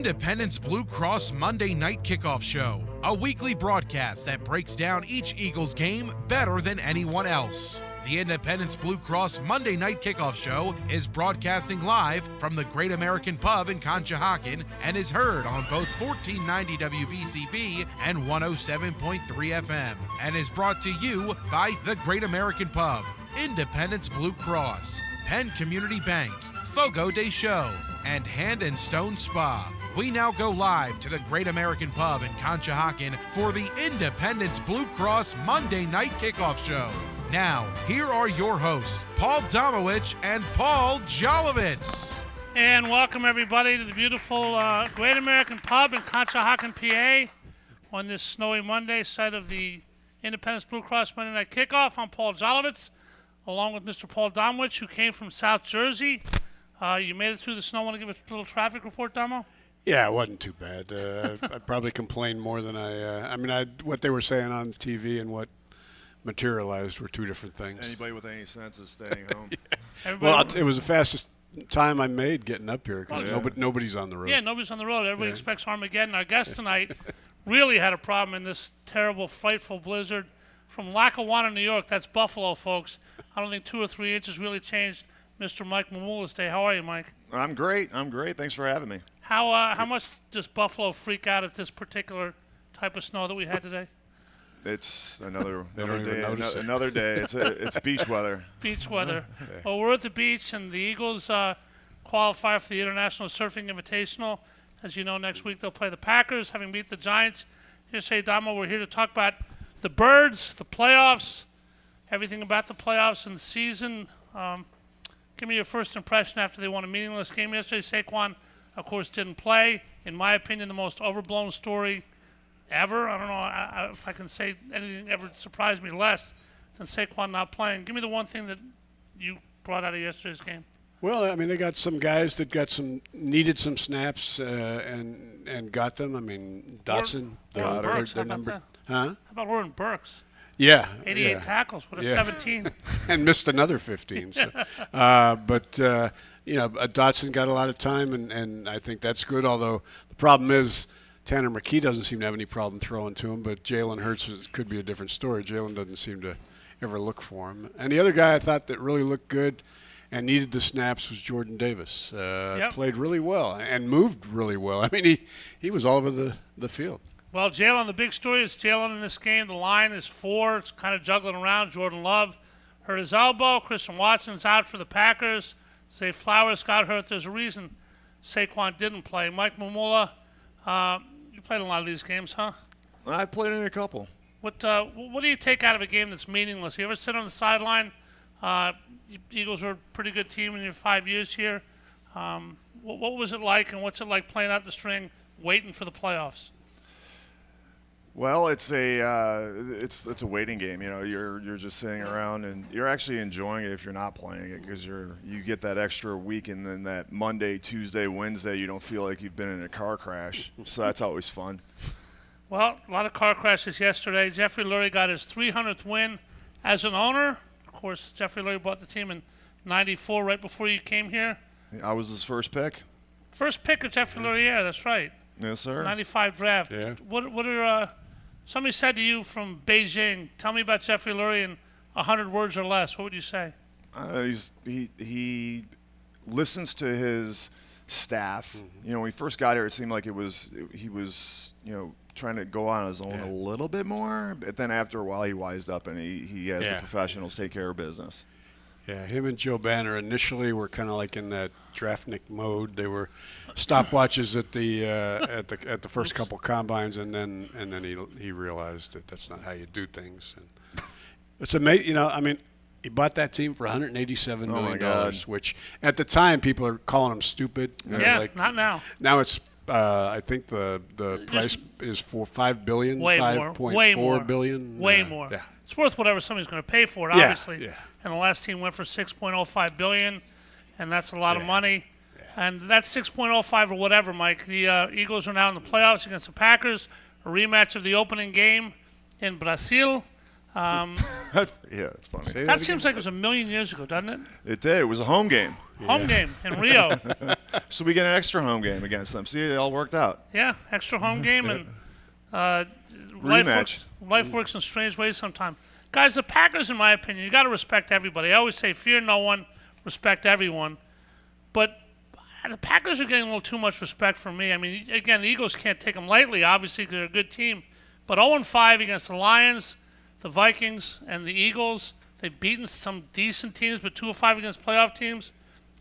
Independence Blue Cross Monday Night Kickoff Show, a weekly broadcast that breaks down each Eagles game better than anyone else. The Independence Blue Cross Monday Night Kickoff Show is broadcasting live from the Great American Pub in Conshohocken and is heard on both 1490 WBCB and 107.3 FM and is brought to you by the Great American Pub, Independence Blue Cross, Penn Community Bank, Fogo de Show, and Hand and Stone Spa. We now go live to the Great American Pub in Conshohocken for the Independence Blue Cross Monday Night Kickoff Show. Now, here are your hosts, Paul Domowitch and Paul Jolovitz. And welcome, everybody, to the beautiful Great American Pub in Conshohocken, PA, on this snowy Monday, site of the Independence Blue Cross Monday Night Kickoff. I'm Paul Jolovitz, along with Mr. Paul Domowitch, who came from South Jersey. You made it through the snow. Want to give a little traffic report, Domo? Yeah, it wasn't too bad. I probably complained more than what they were saying on TV and what materialized were two different things. Anybody with any sense is staying home. Yeah. Well, it was the fastest time I made getting up here because nobody's on the road. Yeah, nobody's on the road. Everybody expects Armageddon. Our guest tonight really had a problem in this terrible, frightful blizzard from Lackawanna, New York. That's Buffalo, folks. I don't think 2 or 3 inches really changed Mr. Mike Mamula's day. How are you, Mike? I'm great. Thanks for having me. How much does Buffalo freak out at this particular type of snow that we had today? It's another day. Another day. It's beach weather. Beach weather. Well, we're at the beach, and the Eagles qualify for the International Surfing Invitational. As you know, next week they'll play the Packers, having beat the Giants. Here's Damo. We're here to talk about the Birds, the playoffs, everything about the playoffs and the season. Give me your first impression after they won a meaningless game yesterday. Saquon, of course, didn't play. In my opinion, the most overblown story ever. I don't know if I can say anything ever surprised me less than Saquon not playing. Give me the one thing that you brought out of yesterday's game. Well, I mean, they got some guys that needed some snaps and got them. I mean, Dotson, their number. How about Warren Burks? Yeah. 88 tackles with a 17. And missed another 15. So. But Dotson got a lot of time, and I think that's good, although the problem is Tanner McKee doesn't seem to have any problem throwing to him, but Jalen Hurts could be a different story. Jalen doesn't seem to ever look for him. And the other guy I thought that really looked good and needed the snaps was Jordan Davis. Played really well and moved really well. I mean, he was all over the field. Well, Jalen, the big story is Jalen in this game. The line is 4. It's kind of juggling around. Jordan Love hurt his elbow. Christian Watson's out for the Packers. Zay Flowers got hurt. There's a reason Saquon didn't play. Mike Mamula, you played a lot of these games, huh? I played in a couple. What do you take out of a game that's meaningless? You ever sit on the sideline? Eagles were a pretty good team in your 5 years here. What was it like, and what's it like playing out the string, waiting for the playoffs? Well, it's a waiting game. You know, you're just sitting around and you're actually enjoying it if you're not playing it because you get that extra week, and then that Monday, Tuesday, Wednesday you don't feel like you've been in a car crash. So that's always fun. Well, a lot of car crashes yesterday. Jeffrey Lurie got his 300th win as an owner. Of course, Jeffrey Lurie bought the team in '94, right before you came here. I was his first pick. First pick of Jeffrey Lurie, yeah, that's right. Yes, sir. '95 draft. Yeah. What are somebody said to you from Beijing, tell me about Jeffrey Lurie in 100 words or less. What would you say? He listens to his staff. Mm-hmm. You know, when he first got here, it seemed like he was trying to go on his own a little bit more. But then after a while, he wised up and he has the professionals take care of business. Yeah, him and Joe Banner initially were kind of like in that draftnik mode. They were stopwatches at the first couple combines, and then he realized that that's not how you do things. And it's amazing, you know. I mean, he bought that team for $187 million, which at the time people are calling him stupid. Yeah, not now. Now it's I think the price is for $5 billion, $5.4 billion. Way more. Yeah. It's worth whatever somebody's going to pay for it, obviously. Yeah. And the last team went for $6.05 billion, and that's a lot of money. Yeah. And that's $6.05 or whatever, Mike. The Eagles are now in the playoffs against the Packers, a rematch of the opening game in Brazil. Yeah, it's funny. That seems like it was a million years ago, doesn't it? It did. It was a home game. Home game in Rio. So we get an extra home game against them. See, it all worked out. Yeah, extra home game and Rematch. life works in strange ways sometimes. Guys, the Packers, in my opinion, you got to respect everybody. I always say fear no one, respect everyone. But the Packers are getting a little too much respect from me. I mean, again, the Eagles can't take them lightly, obviously, because they're a good team. But 0-5 against the Lions, the Vikings, and the Eagles. They've beaten some decent teams, but 2-5 against playoff teams.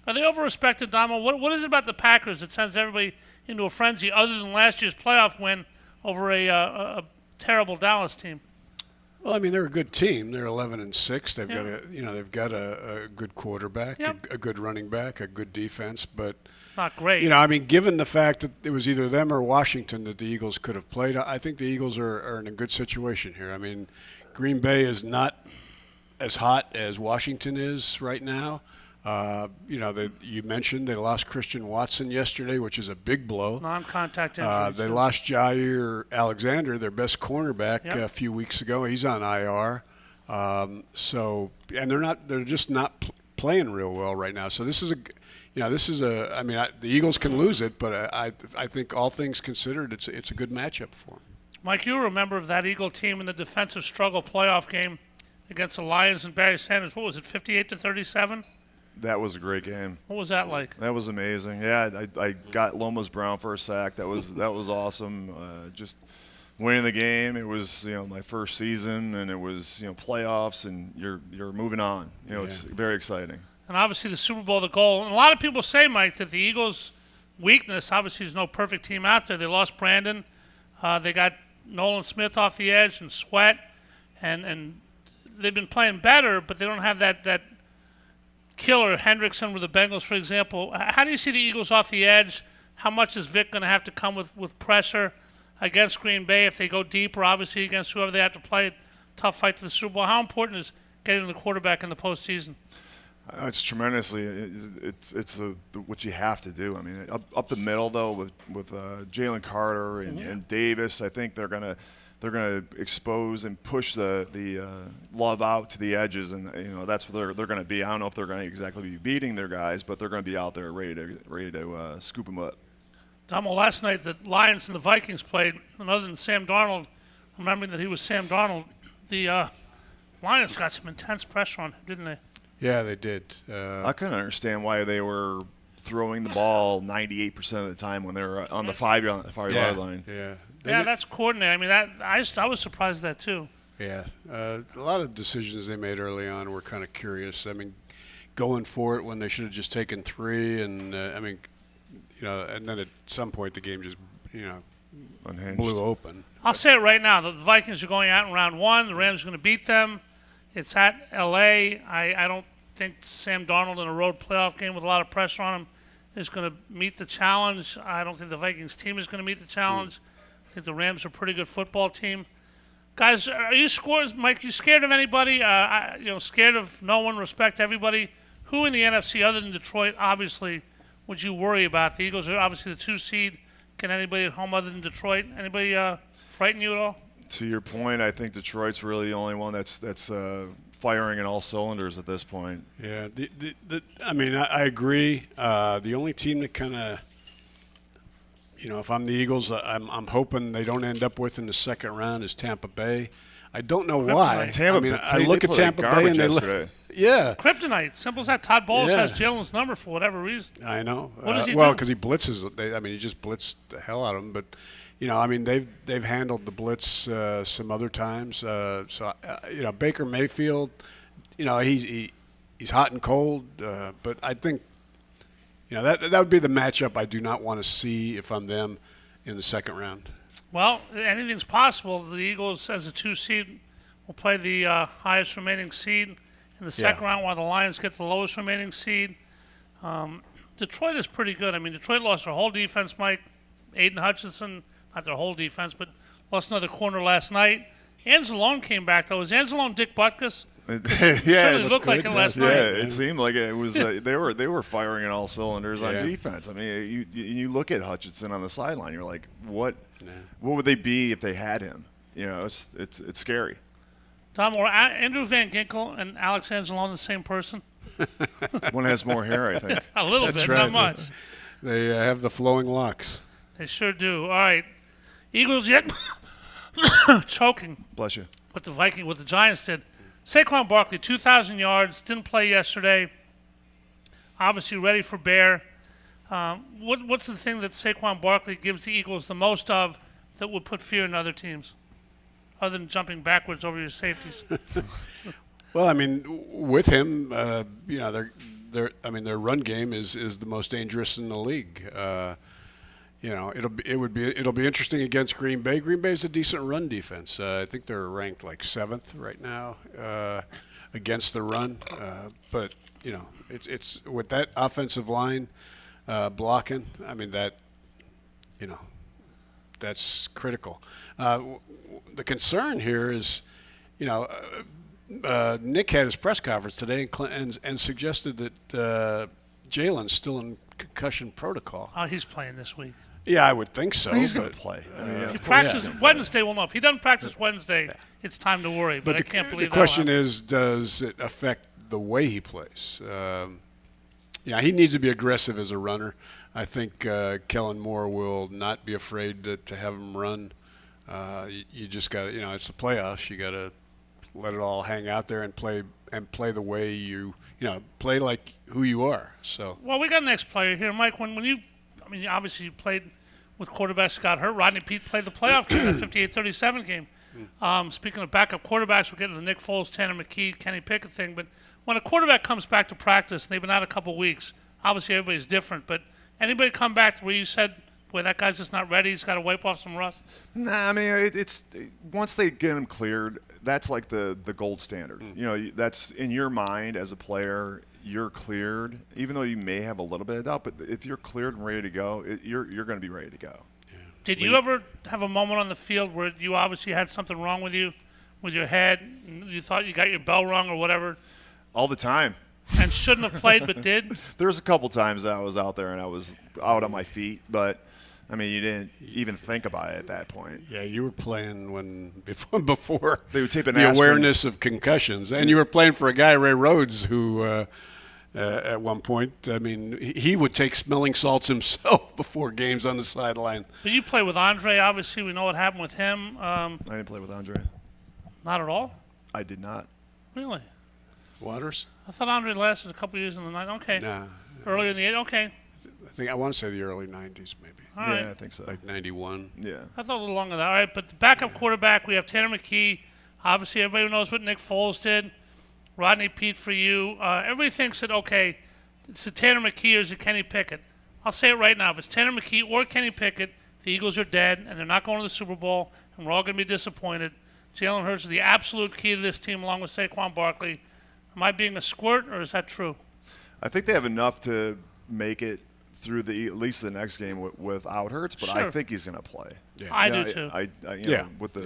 Are they over-respected, Damo? What is it about the Packers that sends everybody into a frenzy other than last year's playoff win over a terrible Dallas team? Well, I mean, they're a good team. They're 11-6. They've got a good quarterback, a good running back, a good defense, but not great. I mean, given the fact that it was either them or Washington that the Eagles could have played, I think the Eagles are in a good situation here. I mean, Green Bay is not as hot as Washington is right now. You mentioned they lost Christian Watson yesterday, which is a big blow. Non-contact injuries. They lost Jair Alexander, their best cornerback, a few weeks ago. He's on IR. They're just not playing real well right now. So the Eagles can lose it, but I think all things considered, it's a good matchup for them. Mike, you remember of that Eagle team in the defensive struggle playoff game against the Lions and Barry Sanders. What was it, 58-37? That was a great game. What was that like? That was amazing. Yeah, I got Lomas Brown for a sack. That was awesome. Just winning the game. It was my first season, and it was playoffs, and you're moving on. It's very exciting. And obviously the Super Bowl, the goal. And a lot of people say, Mike, that the Eagles' weakness, obviously there's no perfect team out there. They lost Brandon. They got Nolan Smith off the edge and Sweat, and they've been playing better, but they don't have that killer Hendrickson with the Bengals, for example. How do you see the Eagles off the edge? How much is Vic going to have to come with pressure against Green Bay if they go deeper, obviously, against whoever they have to play? Tough fight to the Super Bowl. How important is getting the quarterback in the postseason? It's tremendously. It's what you have to do. I mean, up the middle, though, with Jalen Carter and Davis, I think they're going to expose and push the Love out to the edges, and that's what they're going to be. I don't know if they're going to exactly be beating their guys, but they're going to be out there ready to scoop them up. Damo, last night the Lions and the Vikings played, and other than Sam Darnold, remembering that he was Sam Darnold, the Lions got some intense pressure on him, didn't they? Yeah, they did. I couldn't understand why they were throwing the ball 98% of the time when they were on the 5-yard line. Yeah. That's coordinated. I mean, I was surprised at that too. Yeah, a lot of decisions they made early on were kind of curious. I mean, going for it when they should have just taken 3, and and then at some point the game just Unhinged. blew open. I'll say it right now: the Vikings are going out in round 1. The Rams are going to beat them. It's at L.A. I don't think Sam Darnold in a road playoff game with a lot of pressure on him is going to meet the challenge. I don't think the Vikings team is going to meet the challenge. I think the Rams are a pretty good football team. Guys, are you Mike, you scared of anybody? Scared of no one, respect everybody? Who in the NFC other than Detroit, obviously, would you worry about? The Eagles are obviously the 2 seed. Can anybody at home other than Detroit? Anybody frighten you at all? To your point, I think Detroit's really the only one that's firing in all cylinders at this point. Yeah, I agree. The only team that kind of, if I'm the Eagles, I'm hoping they don't end up with in the second round is Tampa Bay. I don't know why. I look at Tampa Bay and they look. Yeah. Kryptonite. Simple as that. Todd Bowles has Jalen's number for whatever reason. I know. What does he do? Well, because he blitzes. He just blitzed the hell out of them. But, they've handled the blitz some other times. Baker Mayfield, he's hot and cold. But I think, that would be the matchup I do not want to see if I'm them in the second round. Well, anything's possible. The Eagles, as a 2 seed, will play the highest remaining seed in the second round, while the Lions get the lowest remaining seed. Detroit is pretty good. I mean, Detroit lost their whole defense, Mike. Aiden Hutchinson, not their whole defense, but lost another corner last night. Anzalone came back, though. Was Anzalone Dick Butkus? It looked like it last night. Yeah, it seemed like it was. They were firing in all cylinders on defense. I mean, you look at Hutchinson on the sideline. You're like, what would they be if they had him? It's scary. Tom, were Andrew Van Ginkel and Alex Anzalone the same person? One has more hair, I think. A little bit, not much. They have the flowing locks. They sure do. All right. Eagles yet choking. Bless you. What the Giants did. Saquon Barkley, 2,000 yards, didn't play yesterday. Obviously ready for Bear. What's the thing that Saquon Barkley gives the Eagles the most of that would put fear in other teams, other than jumping backwards over your safeties? Well, I mean, with him, their run game is the most dangerous in the league. It'll be interesting against Green Bay. Green Bay's a decent run defense. I think they're ranked like 7th right now against the run. But it's with that offensive line blocking. I mean that's critical. The concern here is, Nick had his press conference today and suggested that Jalen's still in concussion protocol. Oh, he's playing this week. Yeah, I would think so. He's going to play. He practices Wednesday. We'll know. If he doesn't practice Wednesday, it's time to worry. But I can't believe the question is, does it affect the way he plays? He needs to be aggressive as a runner. I think Kellen Moore will not be afraid to have him run. You just got to, it's the playoffs. You got to let it all hang out there and play the way you play like who you are. So. Well, we got the next player here, Mike. When you, obviously you played with quarterbacks who got hurt. Rodney Peete played the playoff game, the 58-37 game. Speaking of backup quarterbacks, we're getting the Nick Foles, Tanner McKee, Kenny Pickett thing. But when a quarterback comes back to practice, and they've been out a couple weeks, obviously everybody's different. But anybody come back where you said, boy, that guy's just not ready, he's got to wipe off some rust? Nah, it's once they get him cleared, that's like the gold standard. That's in your mind as a player. You're cleared, even though you may have a little bit of doubt. But if you're cleared and ready to go, you're going to be ready to go. Yeah. Did you ever have a moment on the field where you obviously had something wrong with you, with your head, and you thought you got your bell rung or whatever? All the time. And shouldn't have played but did? There's a couple times that I was out there and I was out on my feet, but you didn't even think about it at that point. Yeah, you were playing before they would tape an the awareness of concussions, and you were playing for a guy, Ray Rhodes, who at one point, he would take smelling salts himself before games on the sideline. But you play with Andre. Obviously, we know what happened with him. I didn't play with Andre. Not at all? I did not. Really? Waters? I thought Andre lasted a couple years in the night. Okay. Nah. Earlier in the 80s. Okay. I want to say the early 90s, maybe. All right. Yeah, I think so. Like 91. Yeah. I thought a little longer than that. All right, but the backup quarterback, we have Tanner McKee. Obviously, everybody knows what Nick Foles did. Rodney Peete for you. Everybody thinks that, okay, it's a Tanner McKee or is it Kenny Pickett? I'll say it right now. If it's Tanner McKee or Kenny Pickett, the Eagles are dead, and they're not going to the Super Bowl, and we're all going to be disappointed. Jalen Hurts is the absolute key to this team, along with Saquon Barkley. Am I being a squirt, or is that true? I think they have enough to make it through at least the next game without Hurts, but sure. I think he's going to play. Yeah. I do too. With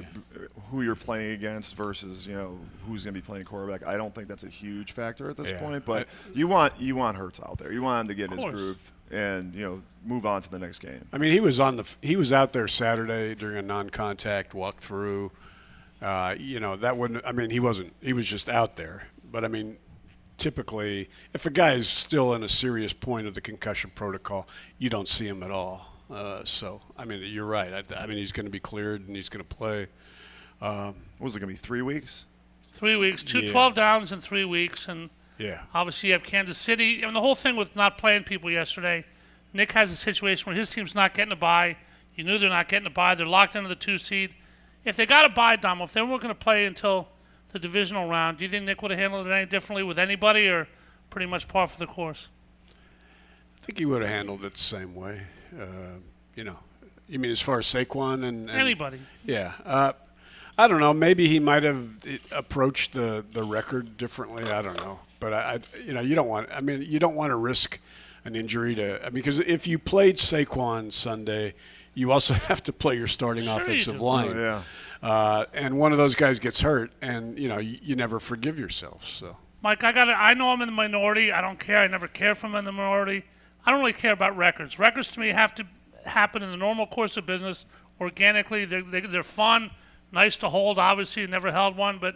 who you're playing against versus who's going to be playing quarterback, I don't think that's a huge factor at this point. But you want Hurts out there. You want him to get his groove and move on to the next game. He was out there Saturday during a non-contact walkthrough. That wouldn't. He was just out there. But typically, if a guy is still in a serious point of the concussion protocol, you don't see him at all. You're right. He's going to be cleared and he's going to play. What was it going to be, 3 weeks? 3 weeks. 12 downs in 3 weeks. And obviously you have Kansas City. The whole thing with not playing people yesterday, Nick has a situation where his team's not getting a bye. You knew they're not getting a bye. They're locked into the 2 seed. If they got a bye, Dom, if they weren't going to play until the divisional round, do you think Nick would have handled it any differently with anybody or pretty much par for the course? I think he would have handled it the same way. You mean as far as Saquon and anybody? Yeah. I don't know. Maybe he might have approached the record differently. I don't know. But you don't want to risk an injury because if you played Saquon Sunday, you also have to play your starting offensive line. Oh, yeah. And one of those guys gets hurt, and you never forgive yourself. So, Mike, I know I'm in the minority. I don't care. I never care if I'm in the minority. I don't really care about records. Records to me have to happen in the normal course of business, organically. They're fun, nice to hold. Obviously, never held one, but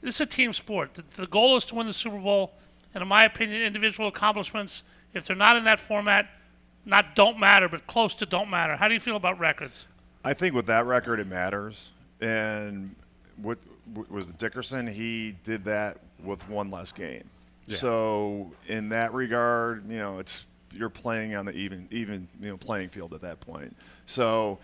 this is a team sport. The goal is to win the Super Bowl, and in my opinion, individual accomplishments, if they're not in that format, not don't matter, but close to don't matter. How do you feel about records? I think with that record, it matters. And what was Dickerson? He did that with one less game. Yeah. So in that regard, you're playing on the even playing field at that point. So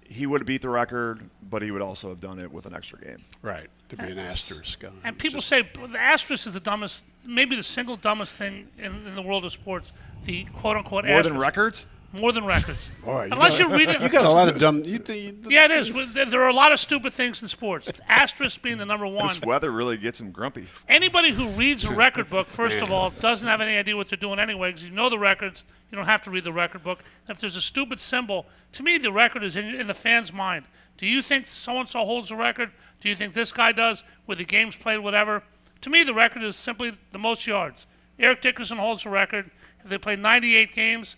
he would have beat the record, but he would also have done it with an extra game. Right, to be an asterisk. And people say the asterisk is the dumbest, maybe the single dumbest thing in the world of sports. The quote-unquote More asterisk. than records? More than records. Boy, Unless you're reading. You got a lot of dumb. Yeah, it is. There are a lot of stupid things in sports. Asterisk being the number one. This weather really gets him grumpy. Anybody who reads a record book, first of all, doesn't have any idea what they're doing anyway, because you know the records. You don't have to read the record book. If there's a stupid symbol, to me, the record is in the fan's mind. Do you think so-and-so holds the record? Do you think this guy does with the games played, whatever? To me, the record is simply the most yards. Eric Dickerson holds the record. If they play 98 games,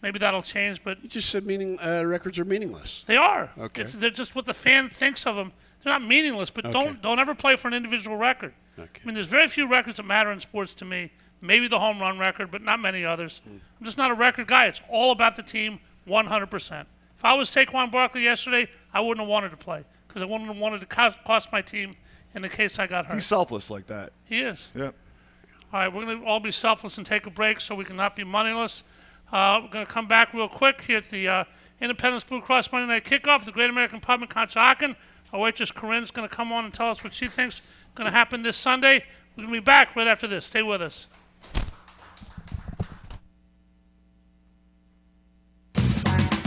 maybe that'll change. But you just said records are meaningless. They are. Okay. They're just what the fan thinks of them. They're not meaningless, but don't ever play for an individual record. Okay. I mean, there's very few records that matter in sports to me. Maybe the home run record, but not many others. I'm just not a record guy. It's all about the team 100%. If I was Saquon Barkley yesterday, I wouldn't have wanted to play because I wouldn't have wanted to cost my team in the case I got hurt. He's selfless like that. He is. Yep. All right, we're going to all be selfless and take a break so we can not be moneyless. We're going to come back real quick here at the Independence Blue Cross Monday Night Kickoff, the Great American Pub in Conshohocken. Our waitress Corinne's going to come on and tell us what she thinks is going to happen this Sunday. We're going to be back right after this. Stay with us.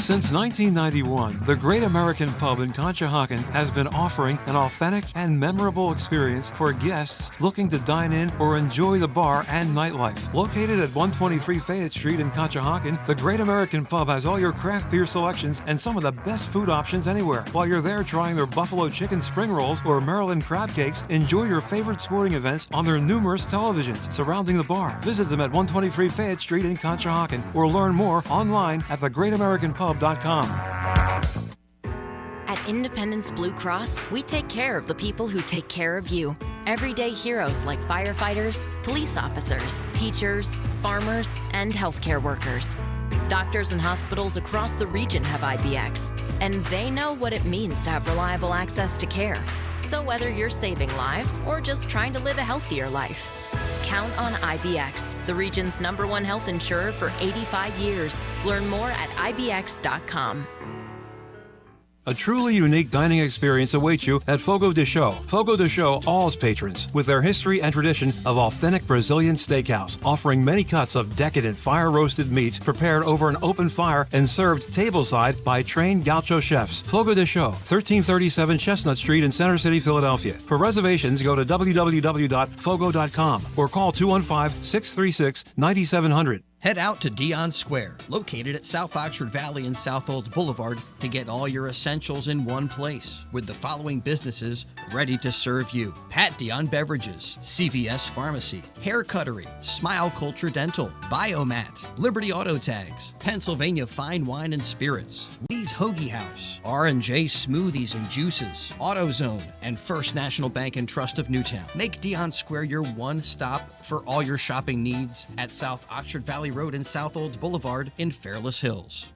Since 1991, the Great American Pub in Conshohocken has been offering an authentic and memorable experience for guests looking to dine in or enjoy the bar and nightlife. Located at 123 Fayette Street in Conshohocken, the Great American Pub has all your craft beer selections and some of the best food options anywhere. While you're there trying their buffalo chicken spring rolls or Maryland crab cakes, enjoy your favorite sporting events on their numerous televisions surrounding the bar. Visit them at 123 Fayette Street in Conshohocken or learn more online at thegreatamericanpub.com. At Independence Blue Cross, we take care of the people who take care of you. Everyday heroes like firefighters, police officers, teachers, farmers, and healthcare workers. Doctors and hospitals across the region have IBX, and they know what it means to have reliable access to care. So whether you're saving lives or just trying to live a healthier life, count on IBX, the region's #1 health insurer for 85 years. Learn more at IBX.com. A truly unique dining experience awaits you at Fogo de Chão. Fogo de Chão awes patrons with their history and tradition of authentic Brazilian steakhouse, offering many cuts of decadent fire-roasted meats prepared over an open fire and served tableside by trained gaucho chefs. Fogo de Chão, 1337 Chestnut Street in Center City, Philadelphia. For reservations, go to www.fogo.com or call 215-636-9700. Head out to Dion Square, located at South Oxford Valley and South Olds Boulevard, to get all your essentials in one place, with the following businesses ready to serve you: Pat Dion Beverages, CVS Pharmacy, Hair Cuttery, Smile Culture Dental, Biomat, Liberty Auto Tags, Pennsylvania Fine Wine and Spirits, Lee's Hoagie House, R&J Smoothies and Juices, AutoZone, and First National Bank and Trust of Newtown. Make Dion Square your one stop for all your shopping needs at South Oxford Valley Road and South Olds Boulevard in Fairless Hills.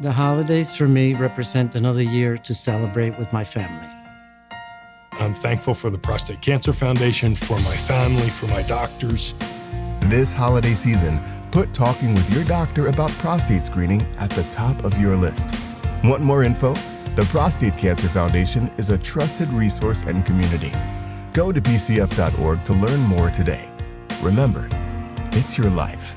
The holidays for me represent another year to celebrate with my family. I'm thankful for the Prostate Cancer Foundation, for my family, for my doctors. This holiday season, put talking with your doctor about prostate screening at the top of your list. Want more info? The Prostate Cancer Foundation is a trusted resource and community. Go to pcf.org to learn more today. Remember, it's your life.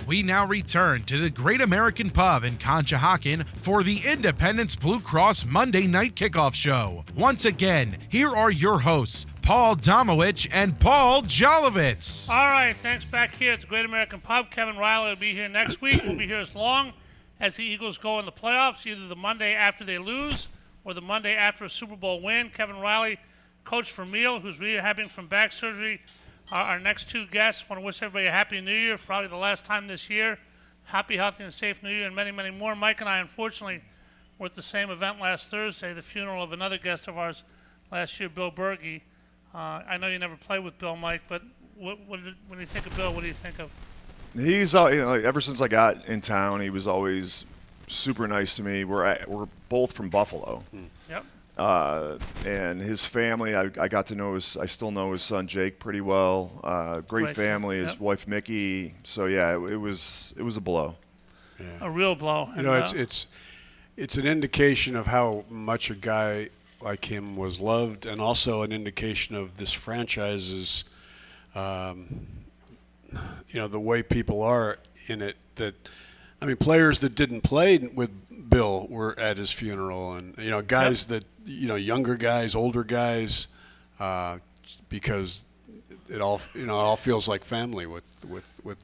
We now return to the Great American Pub in Conshohocken for the Independence Blue Cross Monday Night Kickoff Show. Once again, here are your hosts, Paul Domowitch and Paul Jolovitz. All right, thanks. Back here at the Great American Pub. Kevin Riley will be here next week. We'll be here as long as the Eagles go in the playoffs, either the Monday after they lose or the Monday after a Super Bowl win. Kevin Riley, Coach Vermeil, who's rehabbing from back surgery. Our next two guests. Want to wish everybody a Happy New Year, probably the last time this year. Happy, healthy, and safe New Year, and many, many more. Mike and I, unfortunately, were at the same event last Thursday, the funeral of another guest of ours last year, Bill Berge. I know you never played with Bill, Mike, but when you think of Bill, what do you think of? He's ever since I got in town, he was always super nice to me. We're both from Buffalo. Yep. And his family, I got to know I still know his son Jake pretty well. Great family, his wife Mickey. So yeah, it was a blow. Yeah. A real blow. You know, it's an indication of how much a guy like him was loved, and also an indication of this franchise's, the way people are in it. That, I mean, players that didn't play with Bill were at his funeral, and guys that younger guys, older guys, because it all feels like family with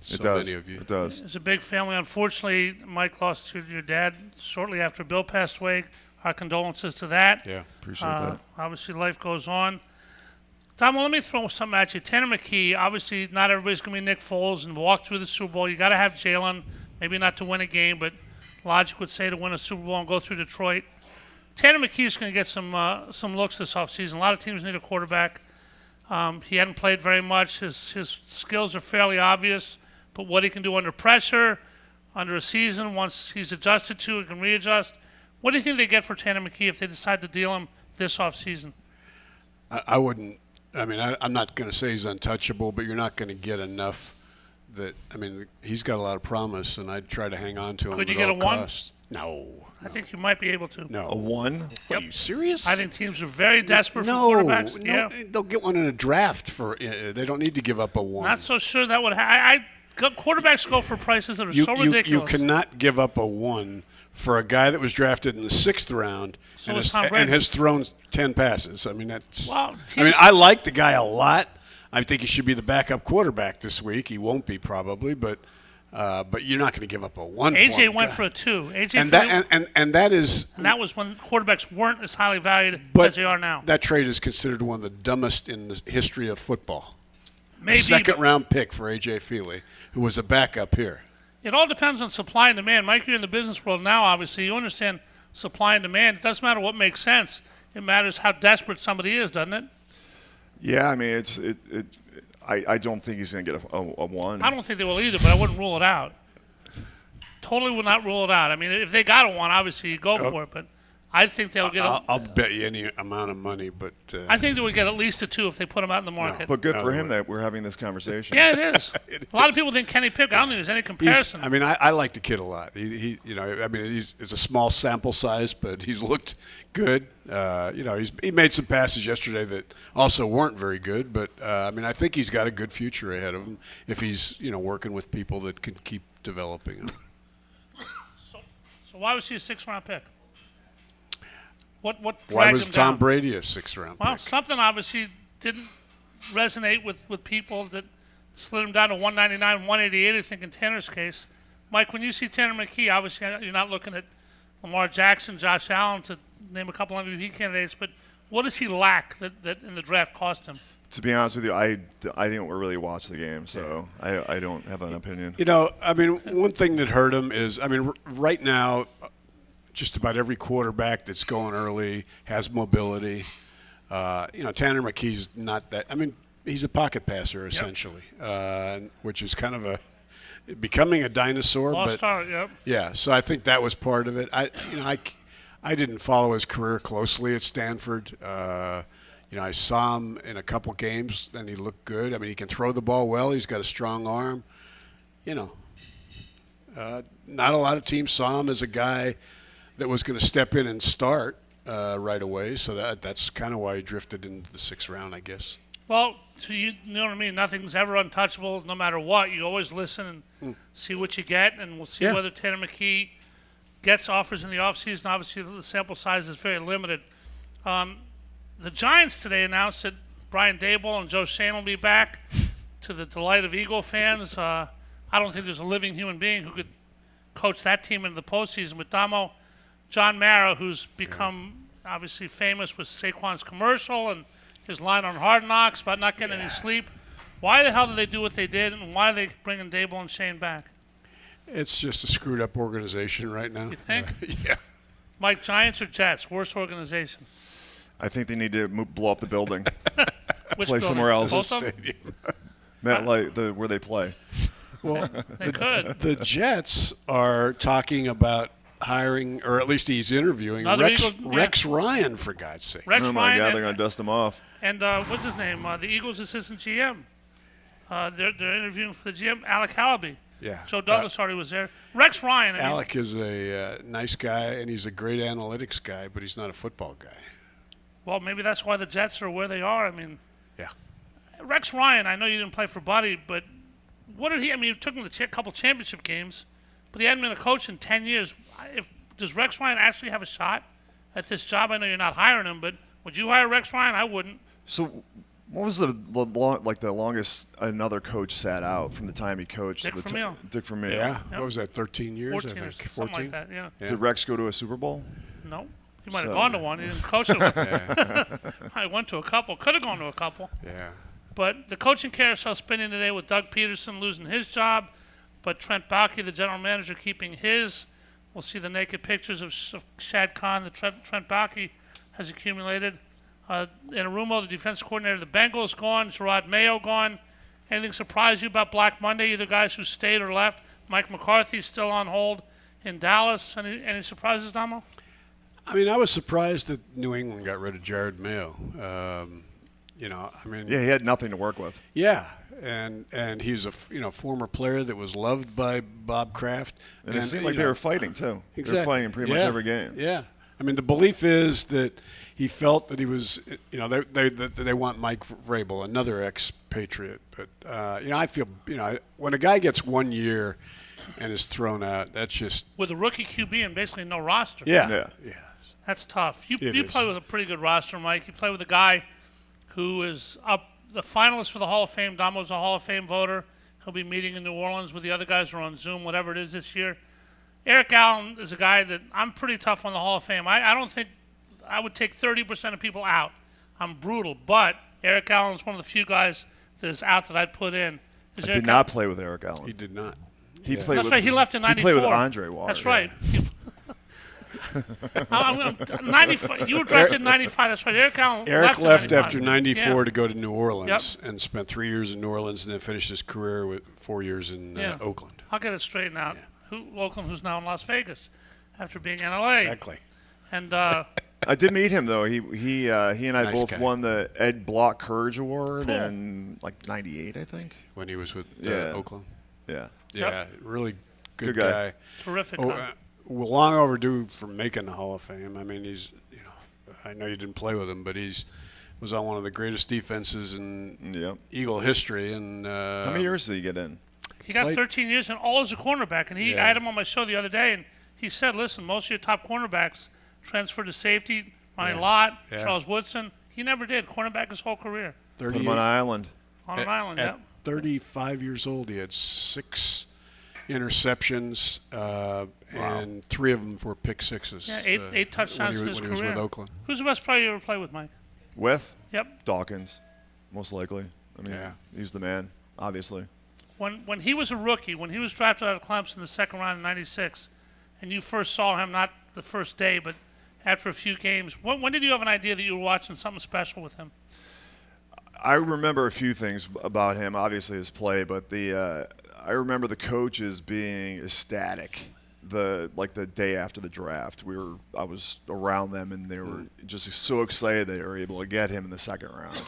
so many of you. It does. It's a big family. Unfortunately, Mike lost your dad shortly after Bill passed away. Our condolences to that. Yeah, appreciate that. Obviously, life goes on. Tom, let me throw something at you. Tanner McKee, obviously not everybody's going to be Nick Foles and walk through the Super Bowl. You got to have Jalen, maybe not to win a game, but logic would say to win a Super Bowl and go through Detroit. Tanner McKee's going to get some looks this offseason. A lot of teams need a quarterback. He hadn't played very much. His skills are fairly obvious, but what he can do under pressure, under a season, once he's adjusted to it, can readjust. What do you think they get for Tanner McKee if they decide to deal him this offseason? I wouldn't. I mean, I'm not going to say he's untouchable, but you're not going to get enough. He's got a lot of promise, and I'd try to hang on to him. Could you get a 1? No. I think you might be able to. No. A 1? Yep. Are you serious? I think teams are very desperate for quarterbacks. No, they'll get one in a draft. They don't need to give up a 1. Not so sure that would happen. Quarterbacks go for prices that are so ridiculous. You cannot give up a 1 for a guy that was drafted in the 6th round and has thrown 10 passes. I mean, that's. Well, I like the guy a lot. I think he should be the backup quarterback this week. He won't be probably, but you're not going to give up a 1. AJ went for a 2. And that was when quarterbacks weren't as highly valued as they are now. That trade is considered one of the dumbest in the history of football. Maybe, a second-round pick for AJ Feely, who was a backup here. It all depends on supply and demand. Mike, you're in the business world now, obviously. You understand supply and demand. It doesn't matter what makes sense. It matters how desperate somebody is, doesn't it? Yeah, I mean, I don't think he's going to get a 1. I don't think they will either, but I wouldn't rule it out. Totally would not rule it out. I mean, if they got a 1, obviously you go for it, but I think they'll get I'll bet you any amount of money, but I think they would get at least a 2 if they put him out in the market. No, but good for him that we're having this conversation. Yeah, it is. A lot of people think Kenny Pickett. I don't think there's any comparison. I like the kid a lot. It's a small sample size, but he's looked good. He made some passes yesterday that also weren't very good, but I think he's got a good future ahead of him if he's working with people that can keep developing him. So why was he a 6th-round pick? What Why was him Tom down? Brady a 6th-round pick? Well, something obviously didn't resonate with people that slid him down to 199, 188, I think, in Tanner's case. Mike, when you see Tanner McKee, obviously you're not looking at Lamar Jackson, Josh Allen, to name a couple MVP candidates, but what does he lack that in the draft cost him? To be honest with you, I didn't really watch the game, so I don't have an opinion. One thing that hurt him is, right now, just about every quarterback that's going early has mobility. Tanner McKee's not that. He's a pocket passer essentially, which is kind of becoming a dinosaur. Lost art, yep. Yeah, so I think that was part of it. I didn't follow his career closely at Stanford. I saw him in a couple games, and he looked good. He can throw the ball well. He's got a strong arm. Not a lot of teams saw him as a guy that was going to step in and start right away. So that's kind of why he drifted into the 6th round, I guess. Well, so you know what I mean? Nothing's ever untouchable no matter what. You always listen and see what you get, and we'll see whether Tanner McKee gets offers in the offseason. Obviously, the sample size is very limited. The Giants today announced that Brian Daboll and Joe Shane will be back, to the delight of Eagle fans. I don't think there's a living human being who could coach that team into the postseason. With Damo, John Mara, who's become obviously famous with Saquon's commercial and his line on Hard Knocks about not getting any sleep. Why the hell did they do what they did, and why are they bringing Daboll and Shane back? It's just a screwed up organization right now. You think? Yeah. Mike, Giants or Jets? Worst organization? I think they need to blow up the building. Which play building? somewhere else. Both of them? Where they play. Well, They could. the Jets are talking about hiring, or at least he's interviewing Rex Ryan, for God's sake. Rex Oh my Ryan God, they're going to dust him off. And what's his name? The Eagles' assistant GM. They're interviewing for the GM, Alec Hallaby. Yeah. Joe Douglas already was there. Rex Ryan. Alec is a nice guy, and he's a great analytics guy, but he's not a football guy. Well, maybe that's why the Jets are where they are. I mean, yeah. Rex Ryan, I know you didn't play for Buddy, but what did he? I mean, you took him to a couple championship games, but he hadn't been a coach in 10 years. Does Rex Ryan actually have a shot at this job? I know you're not hiring him, but would you hire Rex Ryan? I wouldn't. So, what was the longest another coach sat out from the time he coached? Dick Vermeil. Dick Vermeil. Yeah. Yep. What was that? 13 years. 14 I or think. something like that. Yeah. Did Rex go to a Super Bowl? No. He might have gone to one. He didn't coach it. I went to a couple. Could have gone to a couple. Yeah. But the coaching carousel spinning today with Doug Peterson losing his job, but Trent Baalke, the general manager, keeping his. We'll see the naked pictures of Shad Khan that Trent Baalke has accumulated. Anarumo, the defense coordinator of the Bengals, gone. Gerard Mayo gone. Anything surprise you about Black Monday, either guys who stayed or left? Mike McCarthy's still on hold in Dallas. Any surprises, Damo? I mean, I was surprised that New England got rid of Jared Mayo. Yeah, he had nothing to work with. Yeah, and he's a former player that was loved by Bob Kraft. And it seemed like they were fighting too. Exactly. They were fighting pretty much every game. Yeah, I mean, the belief is that he felt that he was, they want Mike Vrabel, another expatriate. But I feel, when a guy gets 1 year and is thrown out, that's just with a rookie QB and basically no roster. Yeah. That's tough. You play with a pretty good roster, Mike. You play with a guy who is up the finalist for the Hall of Fame. Damo's a Hall of Fame voter. He'll be meeting in New Orleans with the other guys who are on Zoom, whatever it is this year. Eric Allen is a guy that I'm pretty tough on the Hall of Fame. I don't think I would take 30% of people out. I'm brutal, but Eric Allen is one of the few guys that is out that I'd put in. I did not play with Eric Allen. He did not. He played. That's right. He left in '94. He played with Andre Water. That's right. 95. You were drafted in '95. That's right. Eric Allen. Left after '94 to go to New Orleans and spent 3 years in New Orleans, and then finished his career with 4 years in Oakland. I'll get it straightened out. Oakland, who's now in Las Vegas, after being in LA. Exactly. And I did meet him though. He and I both guy. won the Ed Block Courage Award in like '98, I think. When he was with Oakland. Yeah. Yeah, really good guy. Terrific. Long overdue for making the Hall of Fame. I mean, he's, I know you didn't play with him, but was on one of the greatest defenses in Eagle history. And how many years did he get in? He got 13 years and all as a cornerback. And I had him on my show the other day, and he said, listen, most of your top cornerbacks transferred to safety. Ronnie Lott, Charles Woodson. He never did. Cornerback his whole career. Put him on an island. On an island, At 35 years old, he had 6 interceptions, and 3 of them were pick sixes. Yeah, 8 touchdowns in his career. When he was with Oakland. Who's the best player you ever played with, Mike? With? Yep. Dawkins, most likely. I mean, he's the man, obviously. When he was a rookie, when he was drafted out of Clemson in the second round in '96, and you first saw him, not the first day, but after a few games, when did you have an idea that you were watching something special with him? I remember a few things about him, obviously his play, but I remember the coaches being ecstatic the day after the draft. I was around them, and they were just so excited they were able to get him in the second round.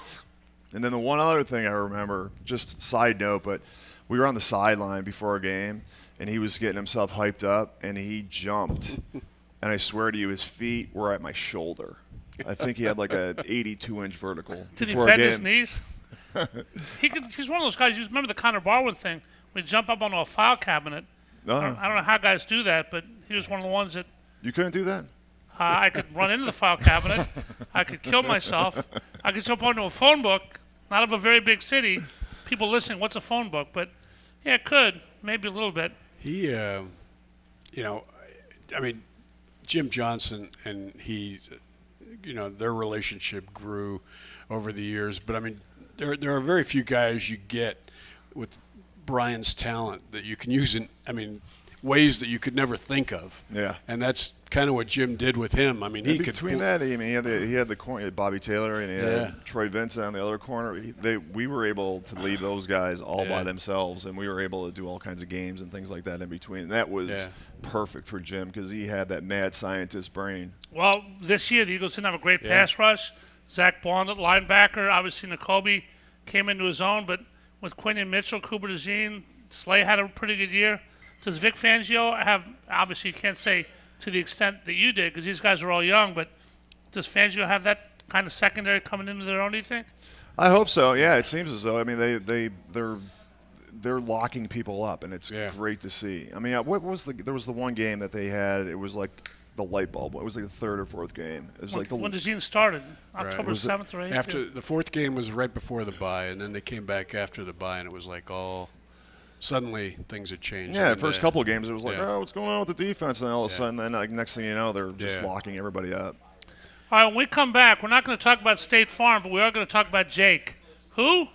And then the one other thing I remember, just side note, but we were on the sideline before a game, and he was getting himself hyped up, and he jumped. And I swear to you, his feet were at my shoulder. I think he had like an 82-inch vertical. Did he bend his knees? He's one of those guys. You remember the Connor Barwin thing? We jump up onto a file cabinet. I don't know how guys do that, but he was one of the ones that. You couldn't do that? I could run into the file cabinet. I could kill myself. I could jump onto a phone book, not of a very big city. People listening, what's a phone book? But, yeah, it could. Maybe a little bit. He, I mean, Jim Johnson and he, their relationship grew over the years. But, I mean, there are very few guys you get with Brian's talent that you can use in, ways that you could never think of. Yeah. And that's kind of what Jim did with him. I mean, he could. Between that, I mean, he had the corner, he had Bobby Taylor, and he had Troy Vincent on the other corner. We were able to leave those guys all by themselves, and we were able to do all kinds of games and things like that in between. And that was perfect for Jim because he had that mad scientist brain. Well, this year the Eagles didn't have a great pass rush. Zach Bond at linebacker, obviously Nakobe came into his own, but with Quinion Mitchell, Cooper DeJean, Slay had a pretty good year. Does Vic Fangio have, obviously you can't say to the extent that you did because these guys are all young, but does Fangio have that kind of secondary coming into their own, do you think? I hope so. Yeah, it seems as though. I mean, they're locking people up, and it's great to see. I mean, there was the one game that they had. It was like the light bulb. It was like the third or fourth game. It was when DeJean started, October 7th or 8th. After the fourth game was right before the bye, and then they came back after the bye, and it was like suddenly things had changed. Yeah, the first couple of games, it was like, what's going on with the defense? And then all of a sudden, then next thing you know, they're just locking everybody up. All right, when we come back, we're not going to talk about State Farm, but we are going to talk about Jake. Who?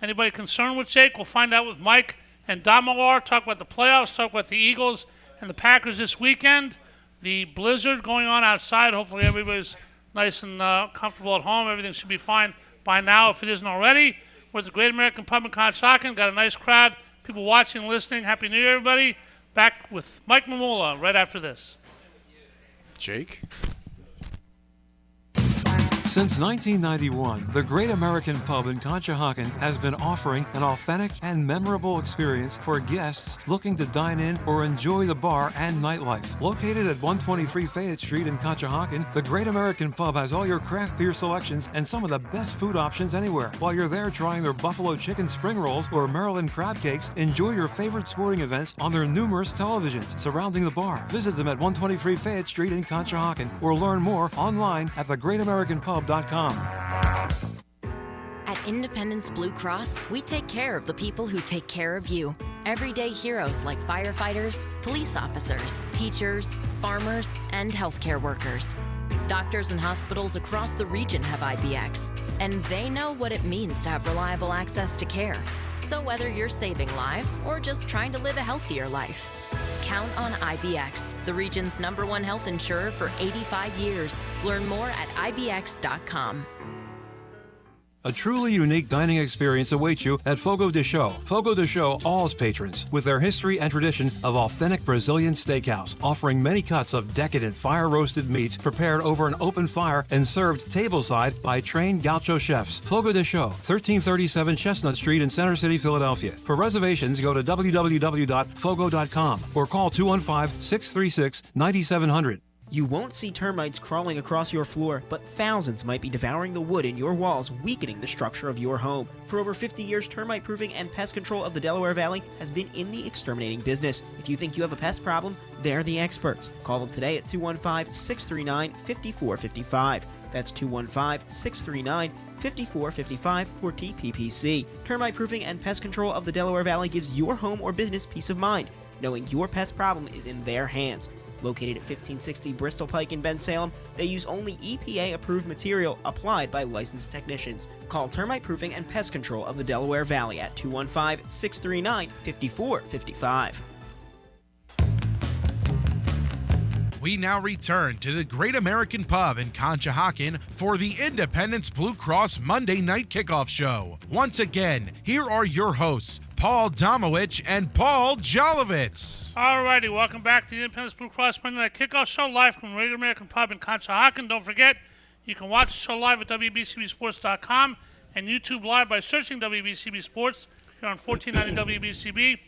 Anybody concerned with Jake? We'll find out with Mike and Domowitch. Talk about the playoffs, talk about the Eagles and the Packers this weekend. The blizzard going on outside. Hopefully everybody's nice and comfortable at home. Everything should be fine by now if it isn't already. We're at the Great American Pub in Conshohocken. Got a nice crowd. People watching, listening. Happy New Year, everybody. Back with Mike Mamula right after this. Jake? Since 1991, the Great American Pub in Conshohocken has been offering an authentic and memorable experience for guests looking to dine in or enjoy the bar and nightlife. Located at 123 Fayette Street in Conshohocken, the Great American Pub has all your craft beer selections and some of the best food options anywhere. While you're there trying their buffalo chicken spring rolls or Maryland crab cakes, enjoy your favorite sporting events on their numerous televisions surrounding the bar. Visit them at 123 Fayette Street in Conshohocken or learn more online at thegreatamericanpub.com. At Independence Blue Cross, we take care of the people who take care of you. Everyday heroes like firefighters, police officers, teachers, farmers, and healthcare workers. Doctors and hospitals across the region have IBX, and they know what it means to have reliable access to care. So whether you're saving lives or just trying to live a healthier life, count on IBX, the region's #1 health insurer for 85 years. Learn more at IBX.com. A truly unique dining experience awaits you at Fogo de Chão. Fogo de Chão awes patrons with their history and tradition of authentic Brazilian steakhouse, offering many cuts of decadent fire-roasted meats prepared over an open fire and served tableside by trained gaucho chefs. Fogo de Chão, 1337 Chestnut Street in Center City, Philadelphia. For reservations, go to www.fogo.com or call 215-636-9700. You won't see termites crawling across your floor, but thousands might be devouring the wood in your walls, weakening the structure of your home. For over 50 years, termite proofing and pest control of the Delaware Valley has been in the exterminating business. If you think you have a pest problem, they're the experts. Call them today at 215-639-5455. That's 215-639-5455 for TPPC. Termite proofing and pest control of the Delaware Valley gives your home or business peace of mind, knowing your pest problem is in their hands. Located at 1560 Bristol Pike in Bensalem, they use only EPA-approved material applied by licensed technicians. Call Termite Proofing and Pest Control of the Delaware Valley at 215-639-5455. We now return to the Great American Pub in Conshohocken for the Independence Blue Cross Monday Night Kickoff Show. Once again, here are your hosts, Paul Domowitch and Paul Jolovitz. All righty, welcome back to the Independence Blue Cross Monday Night Kickoff Show live from the Great American Pub in Conshohocken. Don't forget, you can watch the show live at WBCBSports.com and YouTube live by searching WBCB Sports here on 1490 WBCB,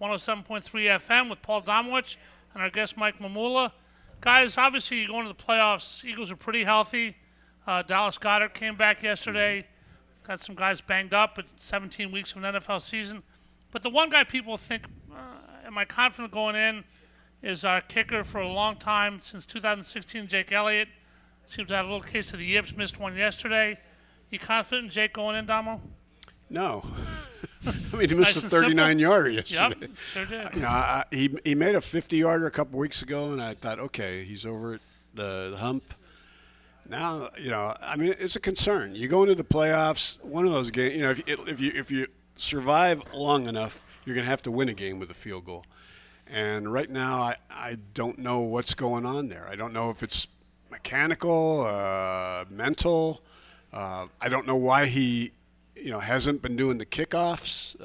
107.3 FM with Paul Domowitch and our guest Mike Mamula. Guys, obviously you're going to the playoffs. Eagles are pretty healthy. Dallas Goedert came back yesterday. Got some guys banged up at 17 weeks of an NFL season. But the one guy people think, am I confident going in, is our kicker for a long time, since 2016, Jake Elliott. Seems to have a little case of the yips, missed one yesterday. You confident in Jake going in, Damo? No. I mean, he missed a 39-yarder yesterday. Yep, sure did. You know, he made a 50-yarder a couple weeks ago, and I thought, okay, he's over the hump. Now, you know, I mean, it's a concern. You go into the playoffs, one of those games, you know, if you survive long enough, you're going to have to win a game with a field goal. And right now, I don't know what's going on there. I don't know if it's mechanical, mental. I don't know why he, hasn't been doing the kickoffs,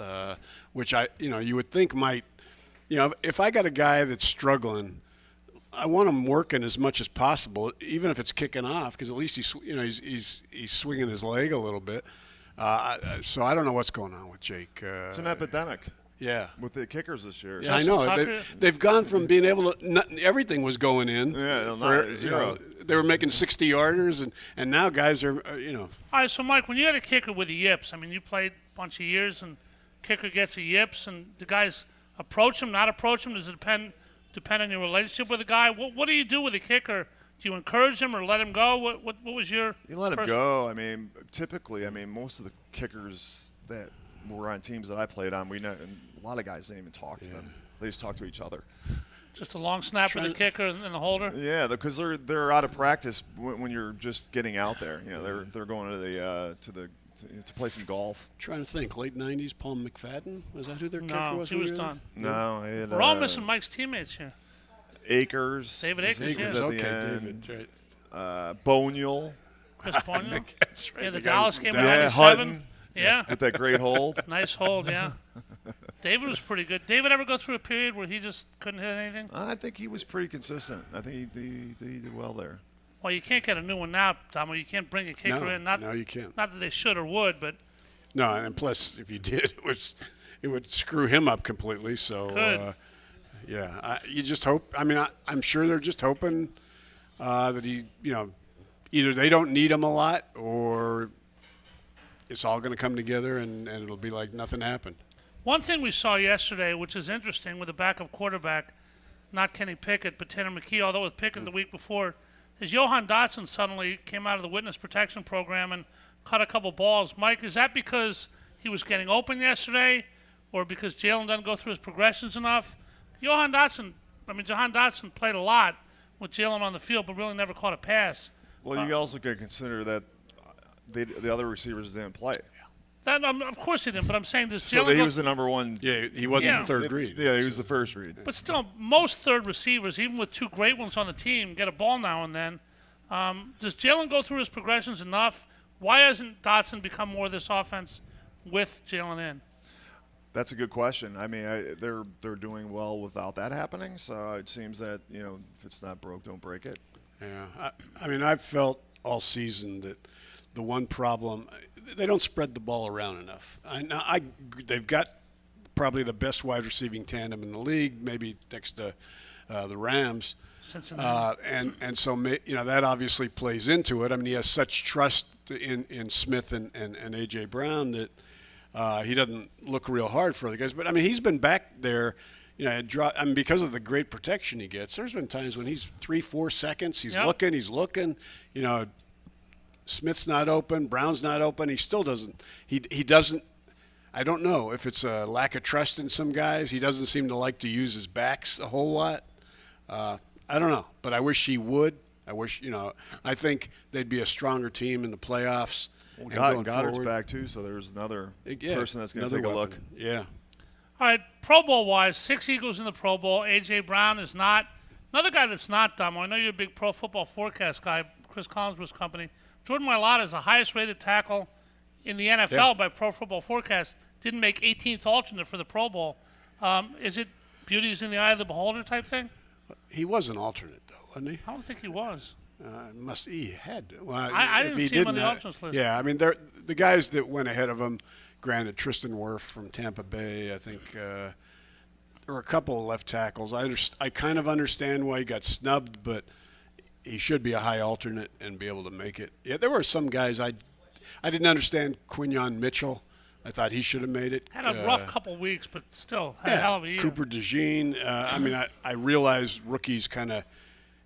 which you would think might, if I got a guy that's struggling, I want him working as much as possible, even if it's kicking off, because at least he's swinging his leg a little bit. So I don't know what's going on with Jake. It's an epidemic. Yeah, with the kickers this year. Yeah, I know. They've gone from being able to everything was going in. Yeah, zero. They were making 60-yarders, and now guys are, All right, so Mike, when you had a kicker with the yips, I mean, you played a bunch of years, and kicker gets the yips, and the guys approach him, not approach him. Does it depend on your relationship with the guy? What do you do with a kicker? Do you encourage him or let him go? What was your? You let him go. I mean, typically, most of the kickers that were on teams that I played on, we know, and a lot of guys didn't even talk to them. They just talk to each other. Just a long snapper, the kicker, and the holder. Yeah, because they're out of practice when you're just getting out there. They're going to play some golf. Trying to think, late '90s, Paul McFadden, was that who their kicker was? No, he was done. No, we're all missing Mike's teammates here. David Akers, at okay, the end. David, right. Boniel. Chris Boniel. That's right. Yeah, the Dallas game in Yeah, 97. Hutton. Yeah. With that great hold. Nice hold, yeah. David was pretty good. David ever go through a period where he just couldn't hit anything? I think he was pretty consistent. I think he did well there. Well, you can't get a new one now, Tom. You can't bring a kicker in. No, you can't. Not that they should or would, but. No, and plus, if you did, it would screw him up completely. So, you just hope. I'm sure they're just hoping that he, either they don't need him a lot or it's all going to come together and it'll be like nothing happened. One thing we saw yesterday, which is interesting with the backup quarterback, not Kenny Pickett, but Tanner McKee, although with Pickett the week before, is Johan Dotson suddenly came out of the witness protection program and caught a couple balls. Mike, is that because he was getting open yesterday or because Jalen doesn't go through his progressions enough? Johan Dotson played a lot with Jalen on the field, but really never caught a pass. Well, you also got to consider that the other receivers didn't play. That of course he didn't, but I'm saying this. So he was the number one. Yeah, he wasn't the third read. Yeah, he was the first read. But still, most third receivers, even with two great ones on the team, get a ball now and then. Does Jalen go through his progressions enough? Why hasn't Dotson become more of this offense with Jalen in? That's a good question. They're doing well without that happening. So it seems that if it's not broke, don't break it. Yeah, I've felt all season that the one problem, they don't spread the ball around enough. They've got probably the best wide receiving tandem in the league, maybe next to the Rams. Cincinnati. And so that obviously plays into it. He has such trust in Smith and A.J. Brown that he doesn't look real hard for the guys. But he's been back there. Because of the great protection he gets, there's been times when he's 3-4 seconds. He's looking. Smith's not open. Brown's not open. He still doesn't. He doesn't. I don't know if it's a lack of trust in some guys. He doesn't seem to like to use his backs a whole lot. I don't know, but I wish he would. I think they'd be a stronger team in the playoffs. Well, Goddard's back too, so there's another person that's going to take a look. Yeah. All right, Pro Bowl-wise, 6 Eagles in the Pro Bowl. A.J. Brown is not. Another guy that's not dumb. I know you're a big Pro Football Forecast guy, Chris Collinsworth's company. Jordan Mailata is the highest-rated tackle in the NFL by Pro Football Forecast. Didn't make 18th alternate for the Pro Bowl. Is it beauty's in the eye of the beholder type thing? He was an alternate, though, wasn't he? I don't think he was. He had to. Well, I didn't see him on the alternates list. Yeah, the guys that went ahead of him, granted, Tristan Wirth from Tampa Bay, I think there were a couple of left tackles. I kind of understand why he got snubbed, but he should be a high alternate and be able to make it. Yeah, there were some guys I didn't understand. Quinyon Mitchell, I thought he should have made it. Had a rough couple weeks, but still had a hell of a year. Cooper DeJean. I realize rookies kind of,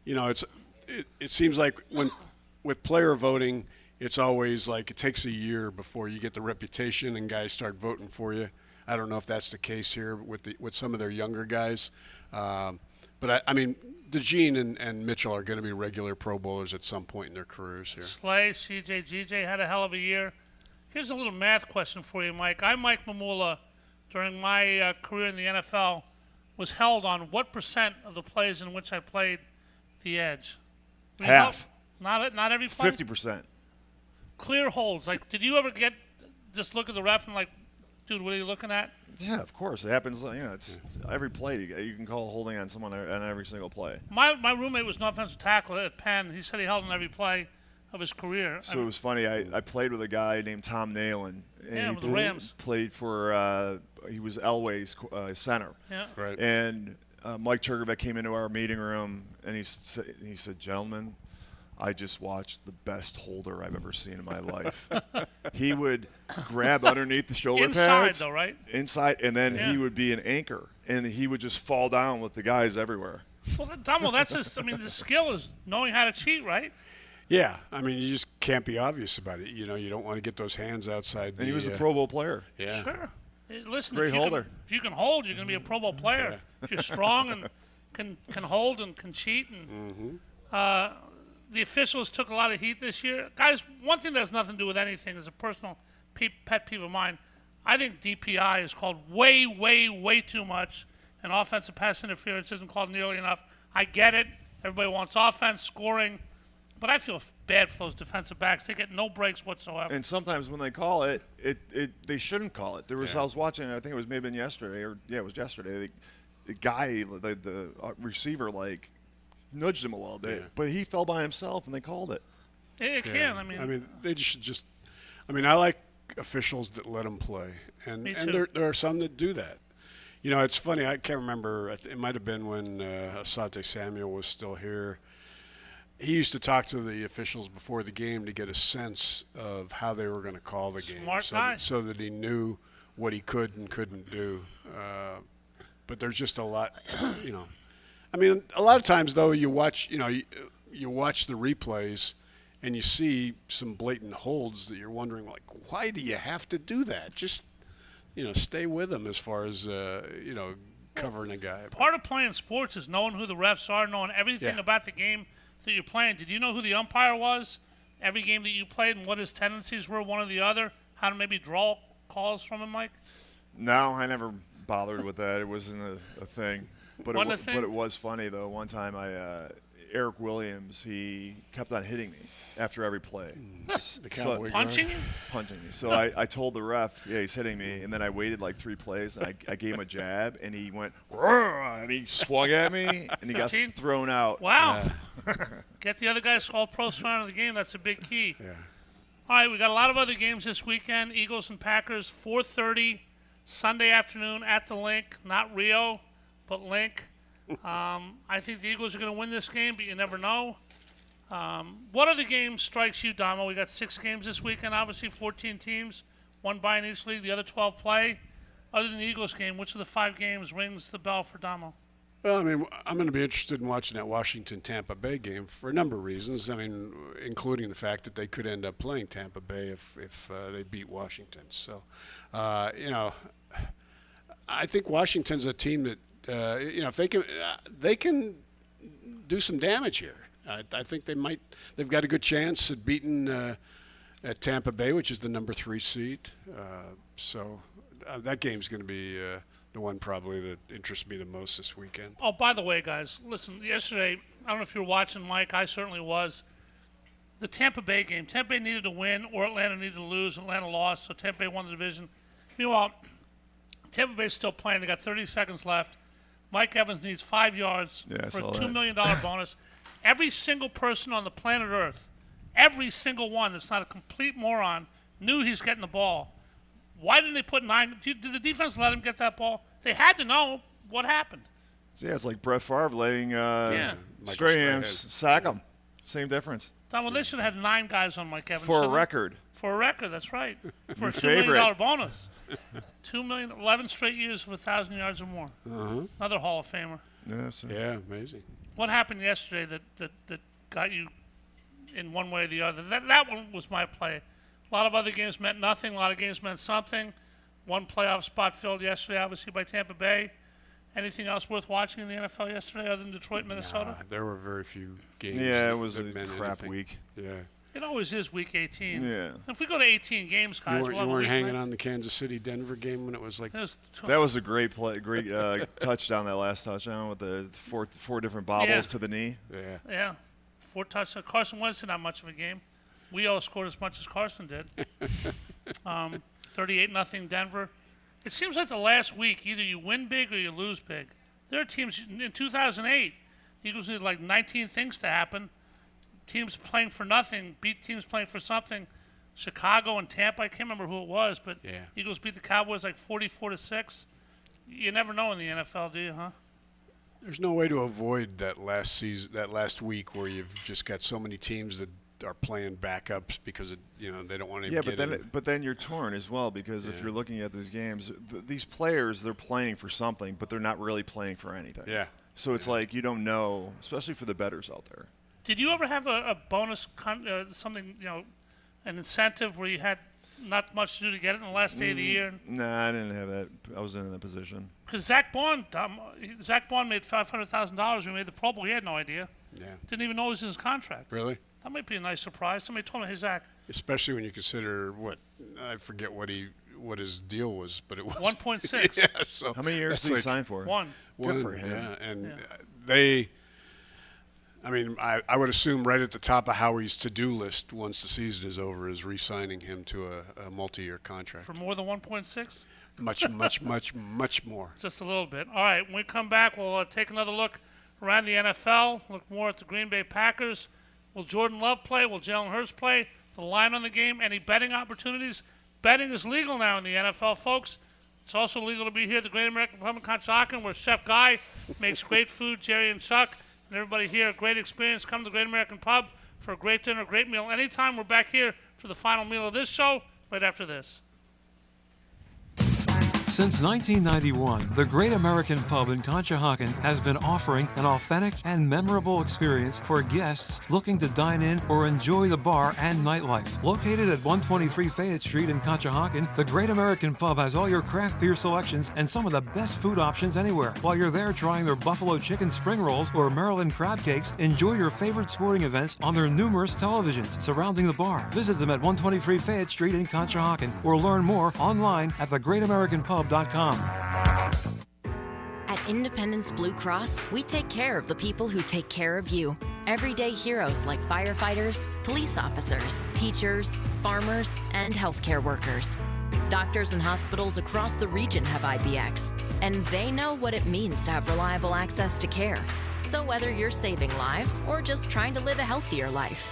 it seems like with player voting, it's always like it takes a year before you get the reputation and guys start voting for you. I don't know if that's the case here with some of their younger guys. But DeJean and Mitchell are going to be regular Pro Bowlers at some point in their careers here. Slay, CJ, GJ had a hell of a year. Here's a little math question for you, Mike. I'm Mike Mamula. During my career in the NFL, was held on what percent of the plays in which I played the edge? Half. Not every play? 50%. Clear holds. Like, did you ever just look at the ref and like, dude, what are you looking at? Yeah, of course. It happens. It's every play. You can call holding on someone on every single play. My roommate was an offensive tackle at Penn. He said he held on every play of his career. So it was funny. I played with a guy named Tom Nalen. And with the Rams. Played for he was Elway's center. Yeah. Right. And Mike Turkovic came into our meeting room and he said, "Gentlemen, I just watched the best holder I've ever seen in my life." He would grab underneath the shoulder pads. Inside, though, right? Inside, and then he would be an anchor, and he would just fall down with the guys everywhere. Well, Domo, that's just, the skill is knowing how to cheat, right? Yeah, you just can't be obvious about it. You don't want to get those hands outside. And he was a Pro Bowl player. Yeah. Sure. Listen, great holder. If you can hold, you're going to be a Pro Bowl player. Yeah. If you're strong and can hold and can cheat. And the officials took a lot of heat this year. Guys, one thing that has nothing to do with anything is a personal pet peeve of mine. I think DPI is called way, way, way too much, and offensive pass interference isn't called nearly enough. I get it. Everybody wants offense, scoring. But I feel bad for those defensive backs. They get no breaks whatsoever. And sometimes when they call it, they shouldn't call it. There was I was watching. I think it was maybe yesterday, it was yesterday. The guy, the receiver, nudged him a little bit, but he fell by himself, and they called it. It can. They should just. I like officials that let them play, and there are some that do that. It's funny. I can't remember. It might have been when Asante Samuel was still here. He used to talk to the officials before the game to get a sense of how they were going to call the game, so that he knew what he could and couldn't do. But there's just a lot, a lot of times though you watch the replays and you see some blatant holds that you're wondering why do you have to do that? Just stay with them as far as covering a guy. Part of playing sports is knowing who the refs are, knowing everything about the game that you're playing. Did you know who the umpire was every game that you played and what his tendencies were, one or the other? How to maybe draw calls from him, Mike? No, I never bothered with that. It wasn't a thing. But it was funny, though. One time, Eric Williams, he kept on hitting me after every play. Punching you? Punching me. So I told the ref, he's hitting me, and then I waited 3 plays, and I gave him a jab, and he went, and he swung at me, and he got thrown out. Wow. Get the other guys called pro round of the game. That's a big key. Yeah. All right, we got a lot of other games this weekend. Eagles and Packers, 4:30 Sunday afternoon at the Link. Not Rio, but Link. I think the Eagles are going to win this game, but you never know. What other game strikes you, Damo? We got 6 games this weekend, obviously 14 teams, 1 bye in each league, the other 12 play. Other than the Eagles game, which of the 5 games rings the bell for Damo? Well, I'm going to be interested in watching that Washington-Tampa Bay game for a number of reasons. Including the fact that they could end up playing Tampa Bay if they beat Washington. So, I think Washington's a team that, if they can do some damage here. I think they've got a good chance at beating at Tampa Bay, which is the number 3 seed. So that game's going to be the one probably that interests me the most this weekend. Oh, by the way, guys, listen, yesterday, I don't know if you were watching, Mike, I certainly was. The Tampa Bay game, Tampa Bay needed to win or Atlanta needed to lose. Atlanta lost, so Tampa Bay won the division. Meanwhile, Tampa Bay's still playing. They got 30 seconds left. Mike Evans needs 5 yards for a $2 million bonus. Every single person on the planet Earth, every single one that's not a complete moron, knew he's getting the ball. Why didn't they put 9? Did the defense let him get that ball? They had to know what happened. So, it's like Brett Favre letting Strahan sack him. Same difference. Well, they should have had 9 guys on Mike Evans. For a record. For a record, that's right. For a $2 million bonus. 2 million, 11 straight years of 1,000 yards or more. Another Hall of Famer. Yeah, amazing. What happened yesterday that got you in one way or the other? That one was my play. A lot of other games meant nothing. A lot of games meant something. One playoff spot filled yesterday, obviously, by Tampa Bay. Anything else worth watching in the NFL yesterday other than Detroit, Minnesota? There were very few games. Yeah, it was a crap anything. week. Yeah. It always is week 18. Yeah. If we go to 18 games, guys, You weren't hanging on the Kansas City-Denver game when it was like. That was a great play, great touchdown. That last touchdown with the four different bobbles to the knee. Yeah. Yeah, 4 touchdowns. Carson Wentz did not much of a game. We all scored as much as Carson did. 38-0 Denver. It seems like the last week, either you win big or you lose big. There are teams in 2008. Eagles needed like 19 things to happen. Teams playing for nothing beat teams playing for something. Chicago and Tampa, I can't remember who it was, but Eagles beat the Cowboys like 44-6. You never know in the NFL, do you, huh? There's no way to avoid that last week where you've just got so many teams that are playing backups because they don't want to get in. But then you're torn as well because if you're looking at these games, these players, they're playing for something, but they're not really playing for anything. Yeah. So it's like you don't know, especially for the bettors out there. Did you ever have a bonus, something, an incentive where you had not much to do to get it in the last day of the year? Nah, I didn't have that. I wasn't in that position. Because Zach Bond made $500,000 when he made the Pro Bowl. He had no idea. Yeah. Didn't even know it was in his contract. Really? That might be a nice surprise. Somebody told me, hey, Zach. Especially when you consider I forget what his deal was, but it was 1.6. Yeah. So how many years did he sign for? One. Good for him. Yeah, and they. I mean, I would assume right at the top of Howie's to-do list once the season is over is re-signing him to a multi-year contract. For more than 1.6? Much more. Just a little bit. All right, when we come back, we'll take another look around the NFL, look more at the Green Bay Packers. Will Jordan Love play? Will Jalen Hurts play? The line on the game? Any betting opportunities? Betting is legal now in the NFL, folks. It's also legal to be here at the Great American Pub in Conshohocken, where Chef Guy makes great food, Jerry and Chuck. And everybody here, a great experience. Come to the Great American Pub for a great dinner, a great meal. Anytime, we're back here for the final meal of this show right after this. Since 1991, the Great American Pub in Conshohocken has been offering an authentic and memorable experience for guests looking to dine in or enjoy the bar and nightlife. Located at 123 Fayette Street in Conshohocken, the Great American Pub has all your craft beer selections and some of the best food options anywhere. While you're there trying their buffalo chicken spring rolls or Maryland crab cakes, enjoy your favorite sporting events on their numerous televisions surrounding the bar. Visit them at 123 Fayette Street in Conshohocken or learn more online at thegreatamericanpub.com. At Independence Blue Cross, we take care of the people who take care of you. Everyday heroes like firefighters, police officers, teachers, farmers, and healthcare workers. Doctors and hospitals across the region have IBX, and they know what it means to have reliable access to care. So whether you're saving lives or just trying to live a healthier life,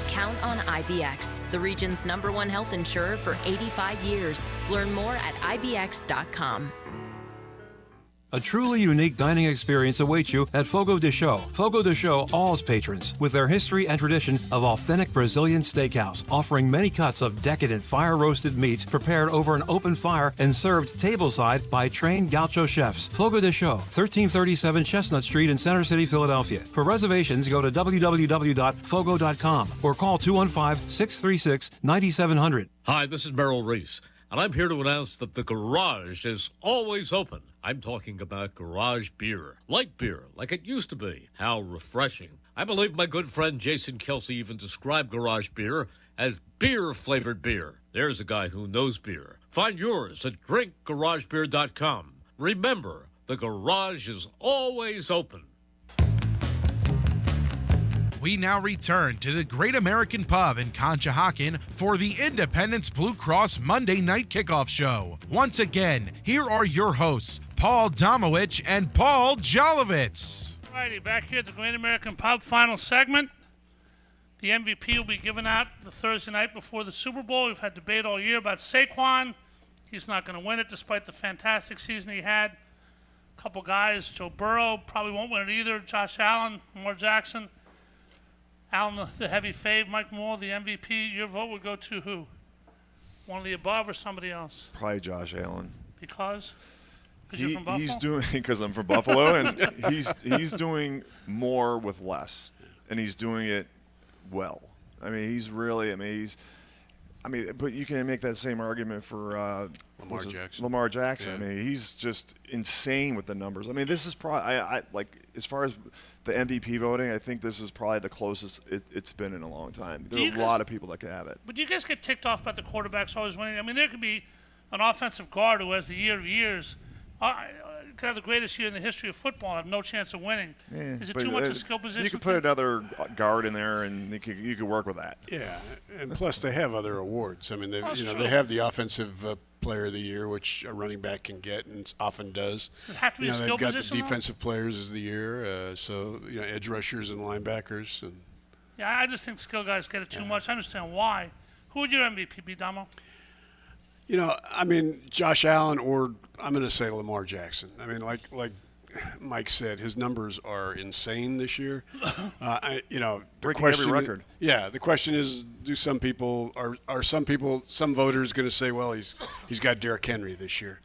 count on IBX, the region's #1 health insurer for 85 years. Learn more at IBX.com. A truly unique dining experience awaits you at Fogo de Chão. Fogo de Chão awes patrons with their history and tradition of authentic Brazilian steakhouse, offering many cuts of decadent fire-roasted meats prepared over an open fire and served tableside by trained gaucho chefs. Fogo de Chão, 1337 Chestnut Street in Center City, Philadelphia. For reservations, go to www.fogo.com or call 215-636-9700. Hi, this is Merrill Reese, and I'm here to announce that the garage is always open. I'm talking about garage beer. Light beer, like it used to be. How refreshing. I believe my good friend Jason Kelsey even described garage beer as beer-flavored beer. There's a guy who knows beer. Find yours at drinkgaragebeer.com. Remember, the garage is always open. We now return to the Great American Pub in Conshohocken for the Independence Blue Cross Monday Night Kickoff Show. Once again, here are your hosts, Paul Domowitch and Paul Jolovitz. Alrighty, back here at the Great American Pub, final segment. The MVP will be given out the Thursday night before the Super Bowl. We've had debate all year about Saquon. He's not going to win it despite the fantastic season he had. A couple guys, Joe Burrow probably won't win it either. Josh Allen, Lamar Jackson. Allen, the heavy fave, Mike Mamula, the MVP. Your vote would go to who? One of the above or somebody else? Probably Josh Allen. Because? You're from Buffalo? He's doing because I'm from Buffalo, and he's doing more with less, and he's doing it well. I mean, he's I mean, but you can make that same argument for Lamar Jackson. Yeah. I mean, he's just insane with the numbers. I mean, this is probably I like as far as the MVP voting. I think this is probably the closest it's been in a long time. There are a lot of people that could have it. But do you guys get ticked off about the quarterbacks always winning? I mean, there could be an offensive guard who has the year of years. Could have the greatest year in the history of football and have no chance of winning. Is it too much a skill position? You could put another guard in there, and you could work with that. Yeah, and plus they have other awards. I mean, they have the offensive player of the year, which a running back can get and often does. Does it have to be a skill they've got position, the defensive players of the year, so edge rushers and linebackers. And yeah, I just think skill guys get it too much. I understand why. Who would your MVP be, Damo? I mean, Josh Allen, or I'm going to say Lamar Jackson. I mean, like Mike said, his numbers are insane this year. Breaking every record. Yeah, the question is, do some people some voters going to say, well, he's got Derrick Henry this year?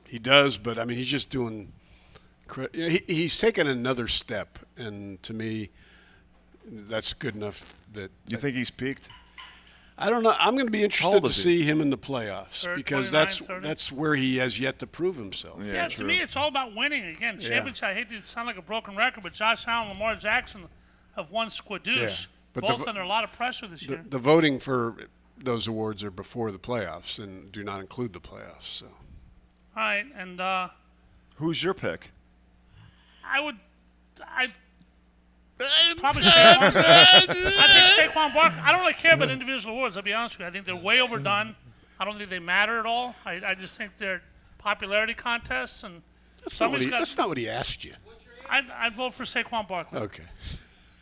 He does, but I mean, he's just doing. He's taken another step, and to me, that's good enough. You think he's peaked? I don't know. I'm going to be interested to see him in the playoffs because that's where he has yet to prove himself. Yeah, to me, it's all about winning. Again, championship. I hate to sound like a broken record, but Josh Allen and Lamar Jackson have won squadouche, both under a lot of pressure this year. The voting for those awards are before the playoffs and do not include the playoffs. So. All right, and who's your pick? Probably Saquon. I think Saquon Barkley. I don't really care about individual awards, I'll be honest with you. I think they're way overdone. I don't think they matter at all. I just think they're popularity contests. And that's not what he asked you. I'd vote for Saquon Barkley. Okay.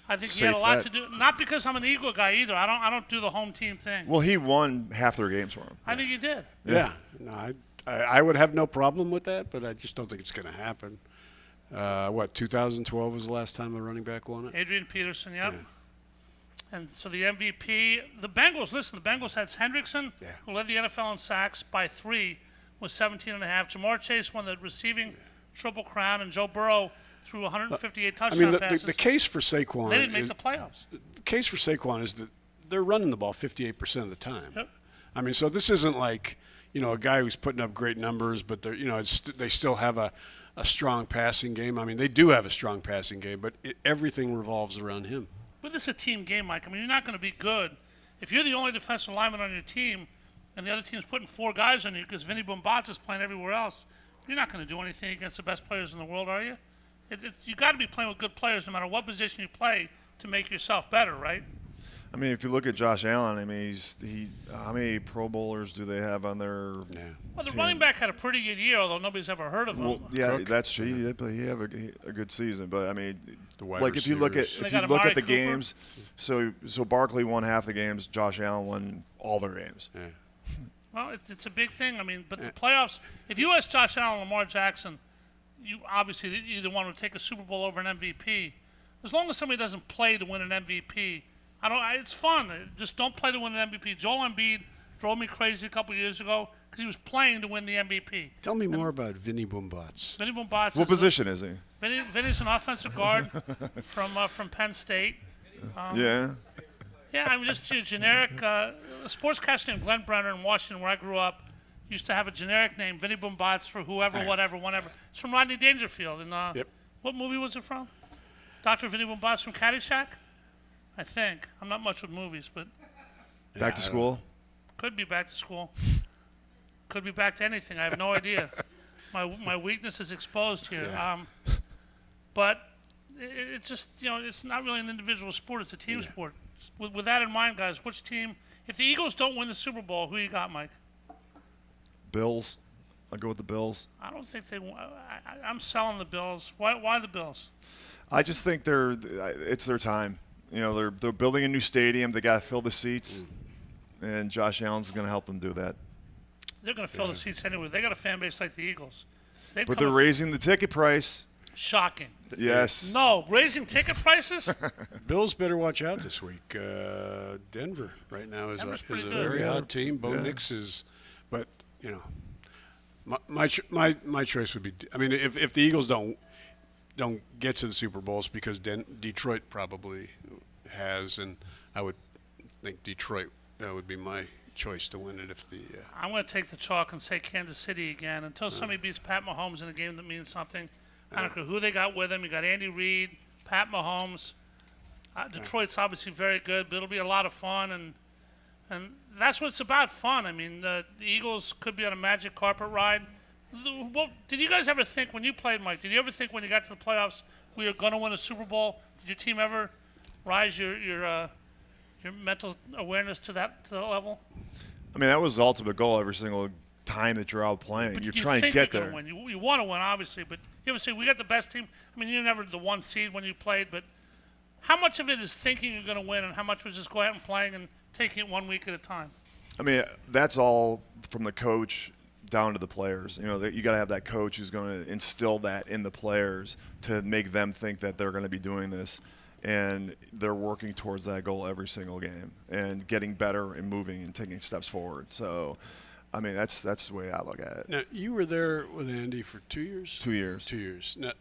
I think he had a lot to do. Not because I'm an Eagle guy either. I don't do the home team thing. Well, he won half their games for him. I think he did. Yeah. No, I would have no problem with that, but I just don't think it's going to happen. 2012 was the last time a running back won it? Adrian Peterson, yep. Yeah. And so the MVP, the Bengals had Hendrickson, who led the NFL in sacks by 3, was 17.5. Jamar Chase won the receiving triple crown, and Joe Burrow threw 158 touchdown passes. The case for Saquon. They didn't make the playoffs. The case for Saquon is that they're running the ball 58% of the time. Yep. I mean, so this isn't like, a guy who's putting up great numbers, but they're, they still have a strong passing game. I mean, they do have a strong passing game, but everything revolves around him. But this is a team game, Mike. I mean, you're not going to be good. If you're the only defensive lineman on your team and the other team's putting 4 guys on you because Vinny Bombaz is playing everywhere else, you're not going to do anything against the best players in the world, are you? You got to be playing with good players no matter what position you play to make yourself better, right? I mean, if you look at Josh Allen, I mean, how many Pro Bowlers do they have on their Well, the team? Running back had a pretty good year, although nobody's ever heard of him. Well, yeah, that's true. He had a good season, but I mean, if you look at the games, so Barkley won half the games, Josh Allen won all their games. Yeah. Well, it's a big thing. I mean, but the playoffs. If you ask Josh Allen and Lamar Jackson, you obviously either one would take a Super Bowl over an MVP. As long as somebody doesn't play to win an MVP. It's fun. Just don't play to win an MVP. Joel Embiid drove me crazy a couple years ago because he was playing to win the MVP. Tell me more about Vinny Bombaz. Vinny Bombaz. What position is he? Vinny's an offensive guard from Penn State. Yeah, I'm just a generic. A sportscaster named Glenn Brenner in Washington, where I grew up, used to have a generic name, Vinny Bombaz, for whoever, whatever, whenever. It's from Rodney Dangerfield. And what movie was it from? Dr. Vinny Bombaz from Caddyshack? I think. I'm not much with movies, but... Back to school? Could be back to school. Could be back to anything. I have no idea. My weakness is exposed here. Yeah. But it's just, it's not really an individual sport. It's a team sport. With that in mind, guys, which team... If the Eagles don't win the Super Bowl, who you got, Mike? Bills. I'll go with the Bills. I don't think they... I'm selling the Bills. Why the Bills? I just think it's their time. They're building a new stadium. They got to fill the seats, and Josh Allen's going to help them do that. They're going to fill the seats anyway. They got a fan base like the Eagles. But they're raising the ticket price. Shocking. Yes. No, raising ticket prices? Bills better watch out this week. Denver right now is a very hot team. Bo Nix is, but my choice would be. I mean, if the Eagles don't get to the Super Bowls because Detroit probably has, and I would think Detroit would be my choice to win it if the. I'm going to take the chalk and say Kansas City again until somebody beats Pat Mahomes in a game that means something. I don't care who they got with him. You got Andy Reid, Pat Mahomes. Detroit's obviously very good, but it'll be a lot of fun, and that's what it's about, fun. I mean, the Eagles could be on a magic carpet ride. What, did you guys ever think when you played, Mike? Did you ever think when you got to the playoffs we were going to win a Super Bowl? Did your team ever rise your mental awareness to that level? I mean, that was the ultimate goal every single time that you're out playing. But you're trying to get there. Win. You want to win, obviously, but you ever say we got the best team? I mean, you're never the one seed when you played, but how much of it is thinking you're going to win, and how much was just go out and playing and taking it 1 week at a time? I mean, that's all from the coach down to the players. You know, you got to have that coach who's going to instill that in the players to make them think that they're going to be doing this, and they're working towards that goal every single game and getting better and moving and taking steps forward. So, I mean, that's the way I look at it. Now, you were there with Andy for 2 years? 2 years. 2 years. Now,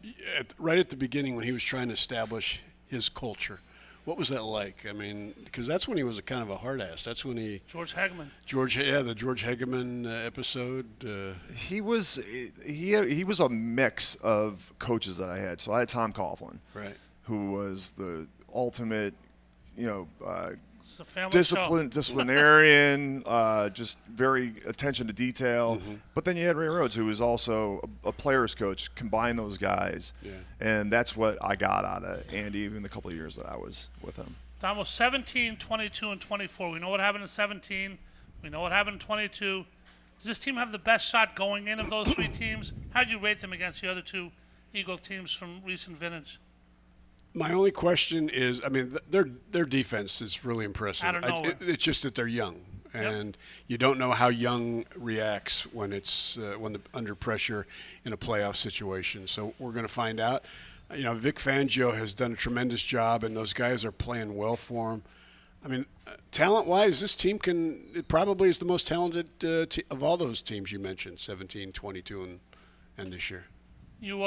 right at the beginning when he was trying to establish his culture, what was that like? I mean, because that's when he was a kind of a hard ass. That's when he George Hageman. The George Hageman episode. He was a mix of coaches that I had. So I had Tom Coughlin, right, who was the ultimate, disciplinarian, just very attention to detail. Mm-hmm. But then you had Ray Rhodes, who was also a player's coach. Combine those guys, and that's what I got out of Andy even the couple of years that I was with him. Don was 17, 22, and 24. We know what happened in 17. We know what happened in 22. Does this team have the best shot going in of those three teams? How do you rate them against the other two Eagle teams from recent vintage? My only question is, I mean, their defense is really impressive. Out of nowhere. It's just that they're young, and you don't know how young reacts when it's when under pressure in a playoff situation. So we're going to find out. You know, Vic Fangio has done a tremendous job, and those guys are playing well for him. I mean, talent-wise, this team it probably is the most talented of all those teams you mentioned, 17, 22, and this year. You,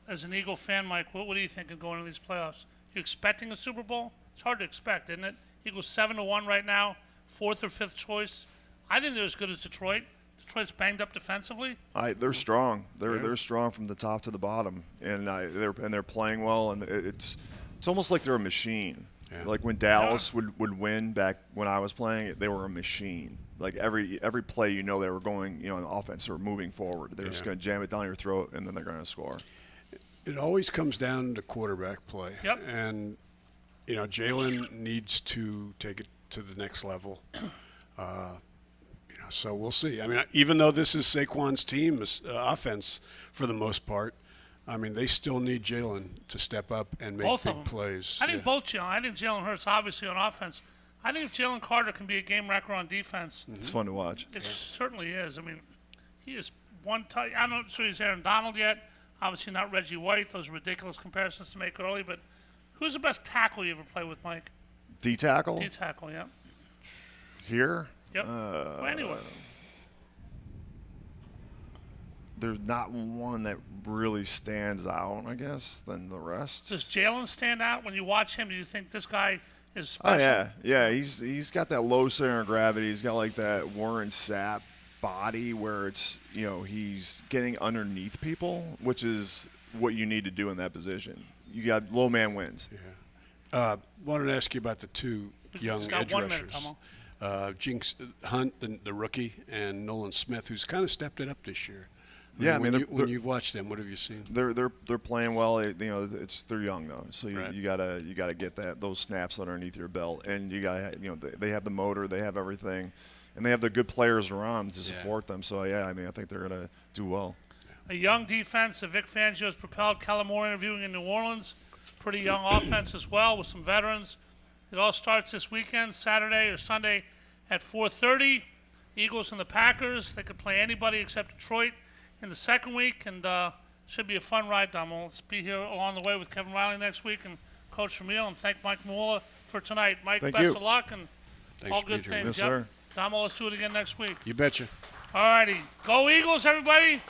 as an Eagle fan, Mike, what do you think of going to these playoffs? You expecting a Super Bowl? It's hard to expect, isn't it? Eagles 7-1 right now, 4th or 5th choice. I think they're as good as Detroit. Detroit's banged up defensively. They're strong. They're strong from the top to the bottom, and they're playing well. And it's almost like they're a machine. Yeah. Like when Dallas would win back when I was playing, they were a machine. Like every play, they were going, on offense or moving forward. They're just going to jam it down your throat, and then they're going to score. It always comes down to quarterback play. Yep. And, Jalen needs to take it to the next level. So we'll see. I mean, even though this is Saquon's team offense for the most part, I mean, they still need Jalen to step up and make big plays. I think both Jalen. I think Jalen Hurts obviously on offense. I think if Jalen Carter can be a game wrecker on defense. It's fun to watch. It certainly is. I mean, he is one type. I'm not sure he's Aaron Donald yet. Obviously not Reggie White. Those are ridiculous comparisons to make early. But who's the best tackle you ever played with, Mike? D-tackle? D-tackle, yeah. Here? Yep. Well, anyway. There's not one that really stands out, I guess, than the rest. Does Jalen stand out when you watch him? Do you think this guy is special? Oh, yeah. He's got that low center of gravity. He's got like that Warren Sapp body where it's, he's getting underneath people, which is what you need to do in that position. You got low man wins. Yeah. Wanted to ask you about the two young edge rushers. Jinx Hunt, the rookie, and Nolan Smith, who's kind of stepped it up this year. When you've watched them, what have you seen? They're playing well. They're young though, so you gotta get those snaps underneath your belt, and you gotta they have the motor, they have everything, and they have the good players around to support them. So I think they're gonna do well. A young defense. Vic Fangio has propelled Kellen Moore interviewing in New Orleans. Pretty young offense as well with some veterans. It all starts this weekend, Saturday or Sunday at 4:30. Eagles and the Packers. They could play anybody except Detroit in the second week, and should be a fun ride, Dom. Let's be here along the way with Kevin Riley next week and Coach Vermeil, and thank Mike Mamula for tonight. Mike, best of luck and all good things. Yes, sir. Dom, let's do it again next week. You betcha. All righty. Go Eagles, everybody.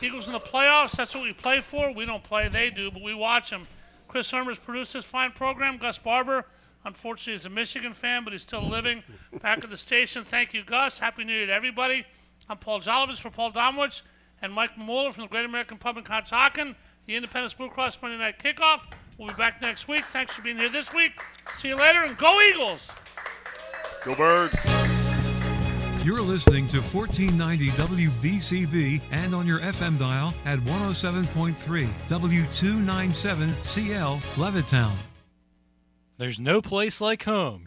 Eagles in the playoffs. That's what we play for. We don't play, they do, but we watch them. Chris Hermers produced this fine program. Gus Barber Unfortunately, he's a Michigan fan, but he's still living back at the station. Thank you, Gus. Happy New Year to everybody. I'm Paul Jolovitz for Paul Domowitch and Mike Mamula from the Great American Pub in Conshohocken, the Independence Blue Cross Monday Night Kickoff. We'll be back next week. Thanks for being here this week. See you later, and go Eagles! Go Birds! You're listening to 1490 WBCB and on your FM dial at 107.3 W297CL Levittown. There's no place like home.